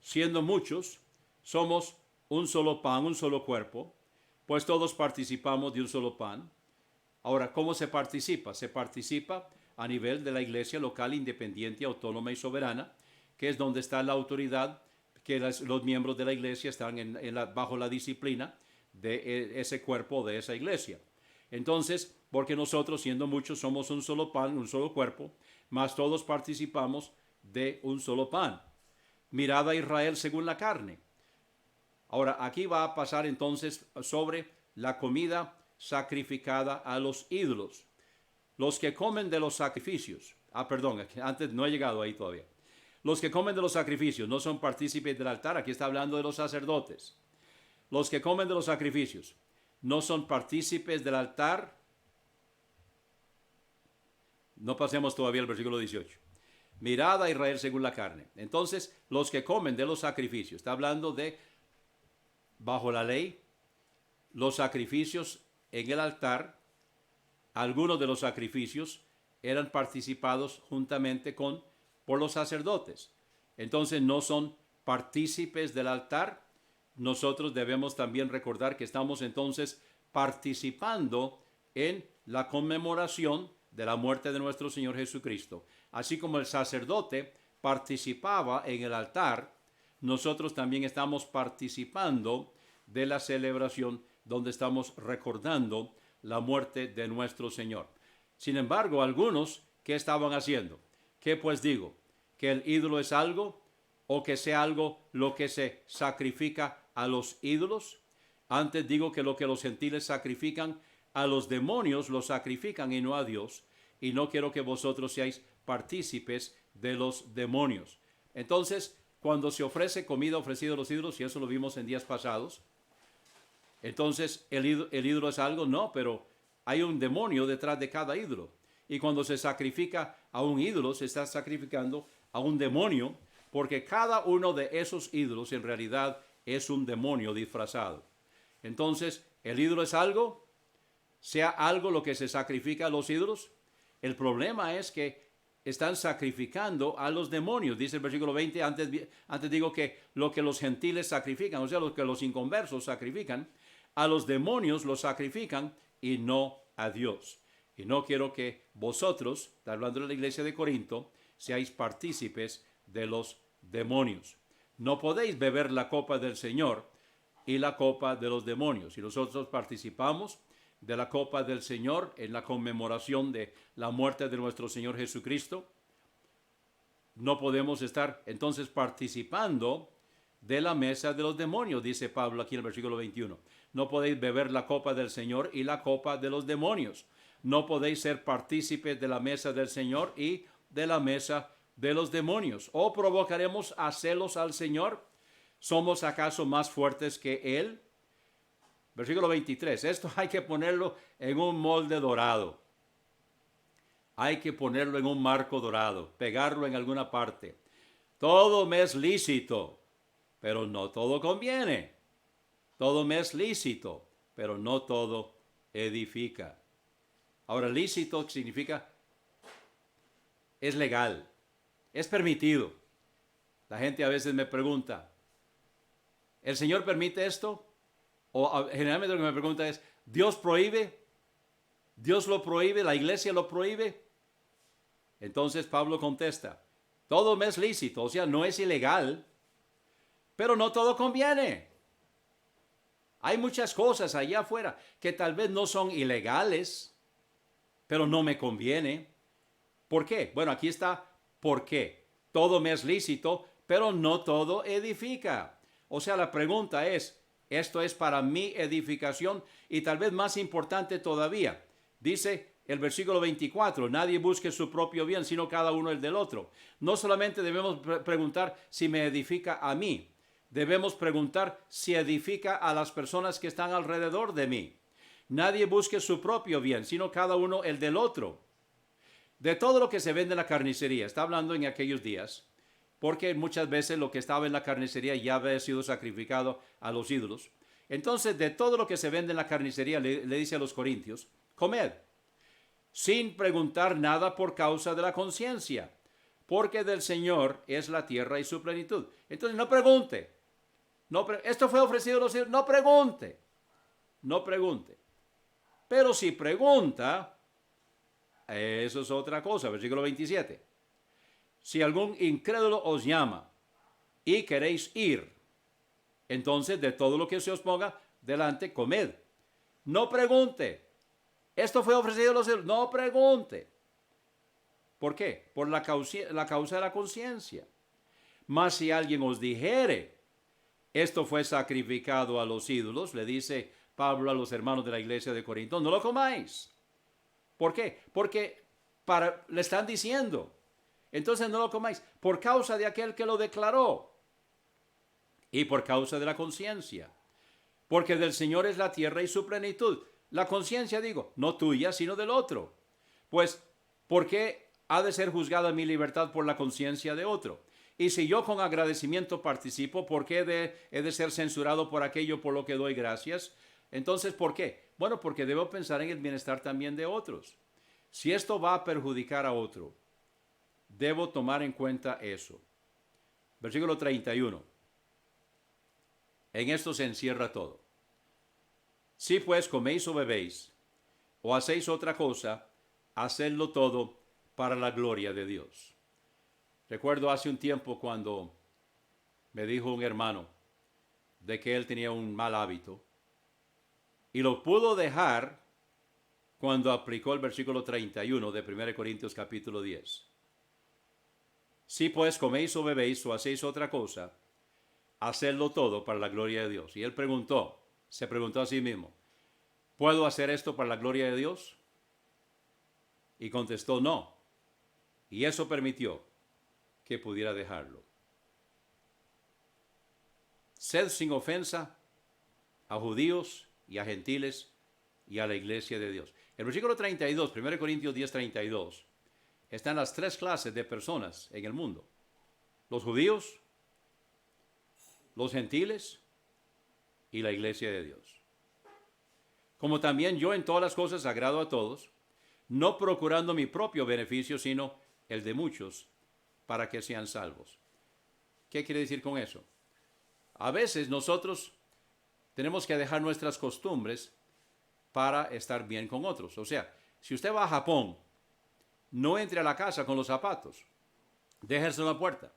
[SPEAKER 1] siendo muchos, somos un solo pan, un solo cuerpo, pues todos participamos de un solo pan. Ahora, ¿cómo se participa? Se participa a nivel de la iglesia local, independiente, autónoma y soberana, que es donde está la autoridad, que los miembros de la iglesia están bajo la disciplina de ese cuerpo, de esa iglesia. Entonces, porque nosotros, siendo muchos, somos un solo pan, un solo cuerpo, mas todos participamos de un solo pan. Mirad a Israel según la carne. Ahora, aquí va a pasar entonces sobre la comida sacrificada a los ídolos. Los que comen de los sacrificios. Perdón, antes no he llegado ahí todavía. Los que comen de los sacrificios no son partícipes del altar. Aquí está hablando de los sacerdotes. Los que comen de los sacrificios no son partícipes del altar. No pasemos todavía al versículo 18. Mirad a Israel según la carne. Entonces, los que comen de los sacrificios, está hablando de, bajo la ley, los sacrificios en el altar, algunos de los sacrificios eran participados juntamente con por los sacerdotes. Entonces no son partícipes del altar. Nosotros debemos también recordar que estamos entonces participando en la conmemoración de la muerte de nuestro Señor Jesucristo. Así como el sacerdote participaba en el altar, nosotros también estamos participando de la celebración donde estamos recordando la muerte de nuestro Señor. Sin embargo, algunos, ¿qué estaban haciendo? ¿Qué pues digo? ¿Que el ídolo es algo o que sea algo lo que se sacrifica a los ídolos? Antes digo que lo que los gentiles sacrifican a los demonios lo sacrifican y no a Dios, y no quiero que vosotros seáis partícipes de los demonios. Entonces, cuando se ofrece comida ofrecida a los ídolos, y eso lo vimos en días pasados, entonces el ídolo es algo, no, pero hay un demonio detrás de cada ídolo. Y cuando se sacrifica a un ídolo, se está sacrificando a un demonio, porque cada uno de esos ídolos en realidad es un demonio disfrazado. Entonces, el ídolo es algo, sea algo lo que se sacrifica a los ídolos. El problema es que están sacrificando a los demonios. Dice el versículo 20, antes digo que lo que los gentiles sacrifican, o sea, lo que los inconversos sacrifican, a los demonios los sacrifican y no a Dios. Y no quiero que vosotros, está hablando de la iglesia de Corinto, seáis partícipes de los demonios. No podéis beber la copa del Señor y la copa de los demonios. Y nosotros participamos de la copa del Señor en la conmemoración de la muerte de nuestro Señor Jesucristo, no podemos estar entonces participando de la mesa de los demonios, dice Pablo aquí en el versículo 21. No podéis beber la copa del Señor y la copa de los demonios. No podéis ser partícipes de la mesa del Señor y de la mesa de los demonios. ¿O provocaremos a celos al Señor? ¿Somos acaso más fuertes que Él? Versículo 23. Esto hay que ponerlo en un molde dorado. Hay que ponerlo en un marco dorado, pegarlo en alguna parte. Todo me es lícito, pero no todo conviene. Todo me es lícito, pero no todo edifica. Ahora, lícito significa es legal, es permitido. La gente a veces me pregunta, ¿el Señor permite esto? O generalmente lo que me pregunta es, ¿Dios prohíbe? ¿Dios lo prohíbe? ¿La iglesia lo prohíbe? Entonces Pablo contesta, todo me es lícito, o sea, no es ilegal, pero no todo conviene. Hay muchas cosas allá afuera que tal vez no son ilegales, pero no me conviene. ¿Por qué? Bueno, aquí está por qué. Todo me es lícito, pero no todo edifica. O sea, la pregunta es, ¿esto es para mi edificación? Y tal vez más importante todavía, dice el versículo 24, nadie busque su propio bien, sino cada uno el del otro. No solamente debemos preguntar si me edifica a mí, debemos preguntar si edifica a las personas que están alrededor de mí. Nadie busque su propio bien, sino cada uno el del otro. De todo lo que se vende en la carnicería, está hablando en aquellos días, porque muchas veces lo que estaba en la carnicería ya había sido sacrificado a los ídolos. Entonces, de todo lo que se vende en la carnicería, le dice a los corintios, comed, sin preguntar nada por causa de la conciencia, porque del Señor es la tierra y su plenitud. Entonces, no pregunte. Esto fue ofrecido a los ídolos, no pregunte. No pregunte. Pero si pregunta, eso es otra cosa. Versículo 27. Si algún incrédulo os llama y queréis ir, entonces de todo lo que se os ponga delante, comed. No pregunte. Esto fue ofrecido a los cielos. No pregunte. ¿Por qué? Por la causa de la conciencia. Mas si alguien os dijere, esto fue sacrificado a los ídolos, le dice Pablo a los hermanos de la iglesia de Corinto, no lo comáis. ¿Por qué? Porque le están diciendo, entonces no lo comáis, por causa de aquel que lo declaró y por causa de la conciencia. Porque del Señor es la tierra y su plenitud. La conciencia, digo, no tuya, sino del otro. Pues, ¿por qué ha de ser juzgada mi libertad por la conciencia de otro? Y si yo con agradecimiento participo, ¿por qué he de ser censurado por aquello por lo que doy gracias? Entonces, ¿por qué? Bueno, porque debo pensar en el bienestar también de otros. Si esto va a perjudicar a otro, debo tomar en cuenta eso. Versículo 31. En esto se encierra todo. Si pues coméis o bebéis, o hacéis otra cosa, hacedlo todo para la gloria de Dios. Recuerdo hace un tiempo cuando me dijo un hermano de que él tenía un mal hábito y lo pudo dejar cuando aplicó el versículo 31 de 1 Corintios capítulo 10. Si pues coméis o bebéis o hacéis otra cosa, hacedlo todo para la gloria de Dios. Y él se preguntó a sí mismo, ¿puedo hacer esto para la gloria de Dios? Y contestó no. Y eso permitió que pudiera dejarlo. Sed sin ofensa a judíos y a gentiles y a la iglesia de Dios. El versículo 32, 1 Corintios 10, 32, están las tres clases de personas en el mundo. Los judíos, los gentiles y la iglesia de Dios. Como también yo en todas las cosas agrado a todos, no procurando mi propio beneficio, sino el de muchos, para que sean salvos. ¿Qué quiere decir con eso? A veces nosotros tenemos que dejar nuestras costumbres para estar bien con otros. O sea, si usted va a Japón, no entre a la casa con los zapatos, déjese en la puerta.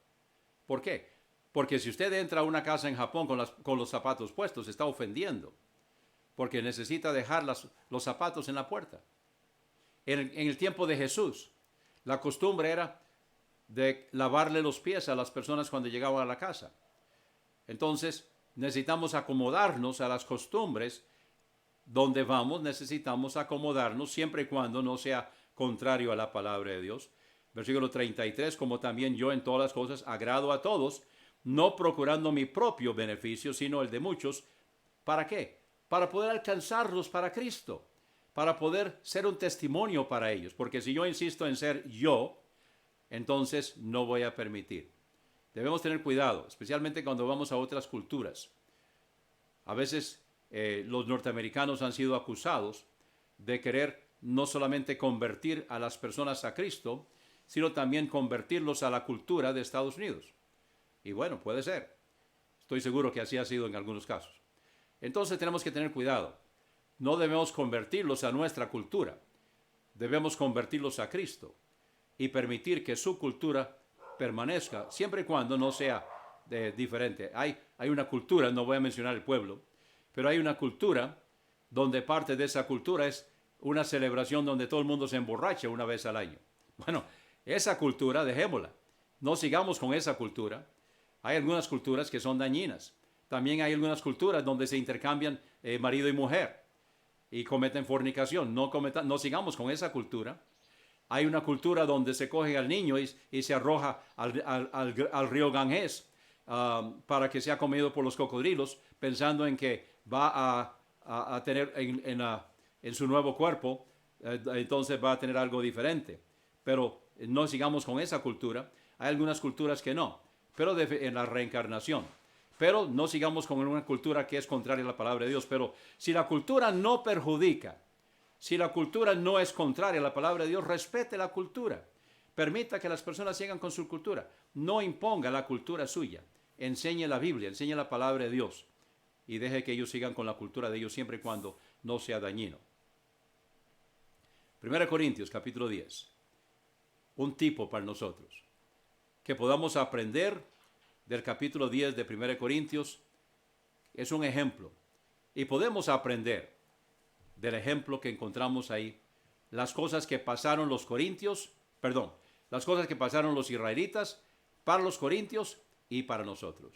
[SPEAKER 1] ¿Por qué? Porque si usted entra a una casa en Japón con los zapatos puestos, está ofendiendo, porque necesita dejar los zapatos en la puerta. En el tiempo de Jesús, la costumbre era de lavarle los pies a las personas cuando llegaban a la casa. Entonces, necesitamos acomodarnos a las costumbres. Donde vamos, necesitamos acomodarnos siempre y cuando no sea contrario a la palabra de Dios. Versículo 33, como también yo en todas las cosas agrado a todos, no procurando mi propio beneficio, sino el de muchos. ¿Para qué? Para poder alcanzarlos para Cristo, para poder ser un testimonio para ellos. Porque si yo insisto en ser yo, entonces no voy a permitir. Debemos tener cuidado, especialmente cuando vamos a otras culturas. A veces los norteamericanos han sido acusados de querer no solamente convertir a las personas a Cristo, sino también convertirlos a la cultura de Estados Unidos. Y bueno, puede ser. Estoy seguro que así ha sido en algunos casos. Entonces tenemos que tener cuidado. No debemos convertirlos a nuestra cultura. Debemos convertirlos a Cristo y permitir que su cultura permanezca, siempre y cuando no sea diferente. Hay una cultura, no voy a mencionar el pueblo, pero hay una cultura donde parte de esa cultura es una celebración donde todo el mundo se emborracha una vez al año. Bueno, esa cultura dejémosla. No sigamos con esa cultura. Hay algunas culturas que son dañinas. También hay algunas culturas donde se intercambian marido y mujer y cometen fornicación. No sigamos con esa cultura. Hay una cultura donde se coge al niño y se arroja al río Ganges para que sea comido por los cocodrilos, pensando en que va a tener en su nuevo cuerpo, entonces va a tener algo diferente. Pero no sigamos con esa cultura. Hay algunas culturas que no, pero en la reencarnación. Pero no sigamos con una cultura que es contraria a la palabra de Dios. Pero si la cultura no perjudica, si la cultura no es contraria a la palabra de Dios, respete la cultura. Permita que las personas sigan con su cultura. No imponga la cultura suya. Enseñe la Biblia, enseñe la palabra de Dios. Y deje que ellos sigan con la cultura de ellos siempre y cuando no sea dañino. 1 Corintios capítulo 10. Un tipo para nosotros. Que podamos aprender del capítulo 10 de 1 Corintios. Es un ejemplo. Y podemos aprender del ejemplo que encontramos ahí. Las cosas que pasaron los las cosas que pasaron los israelitas para los corintios y para nosotros.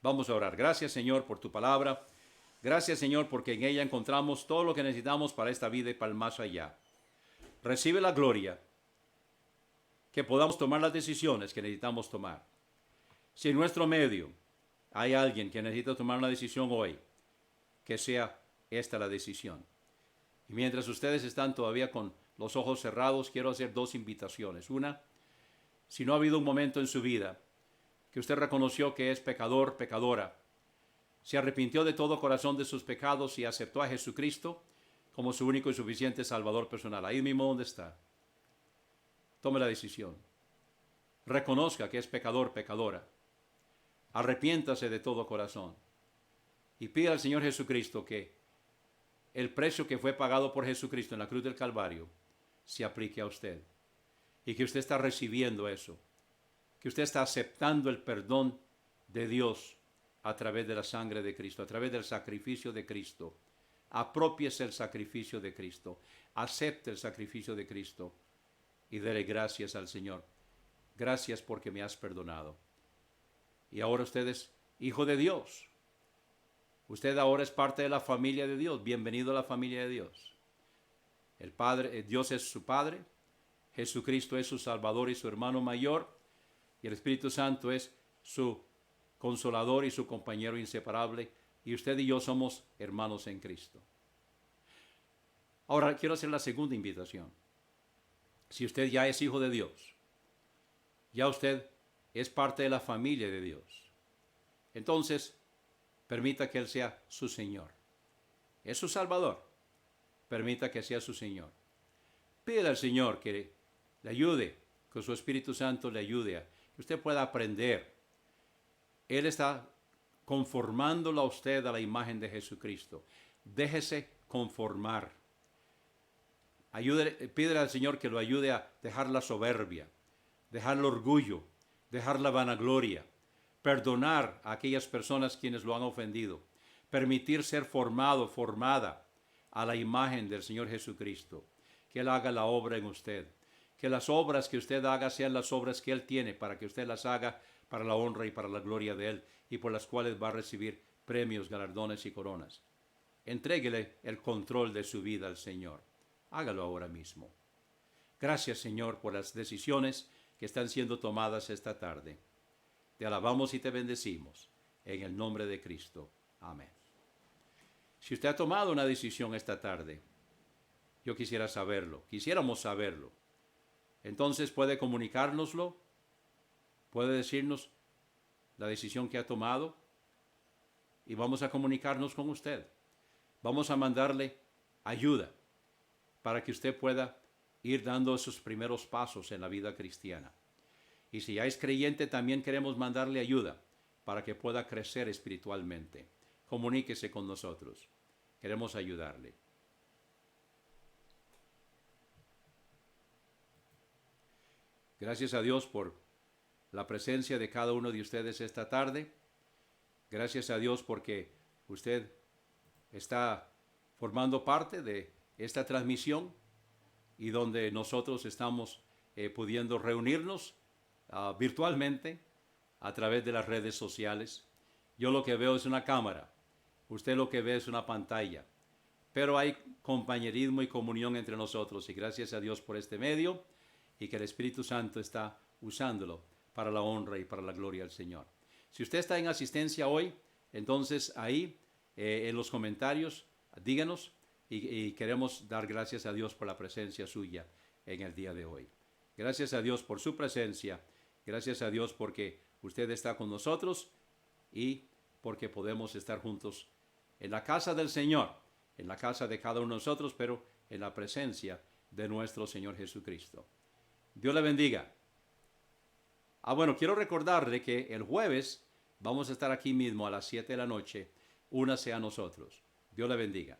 [SPEAKER 1] Vamos a orar. Gracias, Señor, por tu palabra. Gracias, Señor, porque en ella encontramos todo lo que necesitamos para esta vida y para el más allá. Recibe la gloria, que podamos tomar las decisiones que necesitamos tomar. Si en nuestro medio hay alguien que necesita tomar una decisión hoy, que sea esta la decisión. Y mientras ustedes están todavía con los ojos cerrados, quiero hacer dos invitaciones. Una, si no ha habido un momento en su vida que usted reconoció que es pecador, pecadora, se arrepintió de todo corazón de sus pecados y aceptó a Jesucristo como su único y suficiente Salvador personal. Ahí mismo donde está. Tome la decisión. reconozca que es pecador, pecadora. Arrepiéntase de todo corazón y pida al Señor Jesucristo que el precio que fue pagado por Jesucristo en la cruz del Calvario se aplique a usted y que usted está recibiendo eso, que usted está aceptando el perdón de Dios a través de la sangre de Cristo, a través del sacrificio de Cristo. Apropiese el sacrificio de Cristo, acepte el sacrificio de Cristo y dele gracias al Señor. Gracias porque me has perdonado. Y ahora usted es hijo de Dios. Usted ahora es parte de la familia de Dios. Bienvenido a la familia de Dios. El Padre, Dios es su Padre, Jesucristo es su Salvador y su hermano mayor, y el Espíritu Santo es su consolador y su compañero inseparable, y usted y yo somos hermanos en Cristo. Ahora quiero hacer la segunda invitación. Si usted ya es hijo de Dios, ya usted es parte de la familia de Dios, entonces permita que Él sea su Señor. Es su Salvador. Permita que sea su Señor. Pida al Señor que le ayude, que su Espíritu Santo le ayude a que usted pueda aprender. Él está conformándolo a usted a la imagen de Jesucristo. Déjese conformar. Pídele al Señor que lo ayude a dejar la soberbia, dejar el orgullo, dejar la vanagloria, perdonar a aquellas personas quienes lo han ofendido, permitir ser formada a la imagen del Señor Jesucristo, que Él haga la obra en usted, que las obras que usted haga sean las obras que Él tiene para que usted las haga para la honra y para la gloria de Él y por las cuales va a recibir premios, galardones y coronas. Entréguele el control de su vida al Señor. Hágalo ahora mismo. Gracias, Señor, por las decisiones que están siendo tomadas esta tarde. Te alabamos y te bendecimos en el nombre de Cristo. Amén. Si usted ha tomado una decisión esta tarde, yo quisiéramos saberlo. Entonces puede comunicárnoslo, puede decirnos la decisión que ha tomado y vamos a comunicarnos con usted. Vamos a mandarle ayuda para que usted pueda ir dando esos primeros pasos en la vida cristiana. Y si ya es creyente, también queremos mandarle ayuda para que pueda crecer espiritualmente. Comuníquese con nosotros. Queremos ayudarle. Gracias a Dios por la presencia de cada uno de ustedes esta tarde. Gracias a Dios porque usted está formando parte de esta transmisión y donde nosotros estamos pudiendo reunirnos virtualmente a través de las redes sociales. Yo lo que veo es una cámara, usted lo que ve es una pantalla, pero hay compañerismo y comunión entre nosotros y gracias a Dios por este medio y que el Espíritu Santo está usándolo para la honra y para la gloria del Señor. Si usted está en asistencia hoy, entonces ahí en los comentarios díganos y queremos dar gracias a Dios por la presencia suya en el día de hoy. Gracias a Dios por su presencia, gracias a Dios porque usted está con nosotros y porque podemos estar juntos en la casa del Señor, en la casa de cada uno de nosotros, pero en la presencia de nuestro Señor Jesucristo. Dios le bendiga. Bueno, quiero recordarle que el jueves vamos a estar aquí mismo a las 7 de la noche. Únase a nosotros. Dios le bendiga.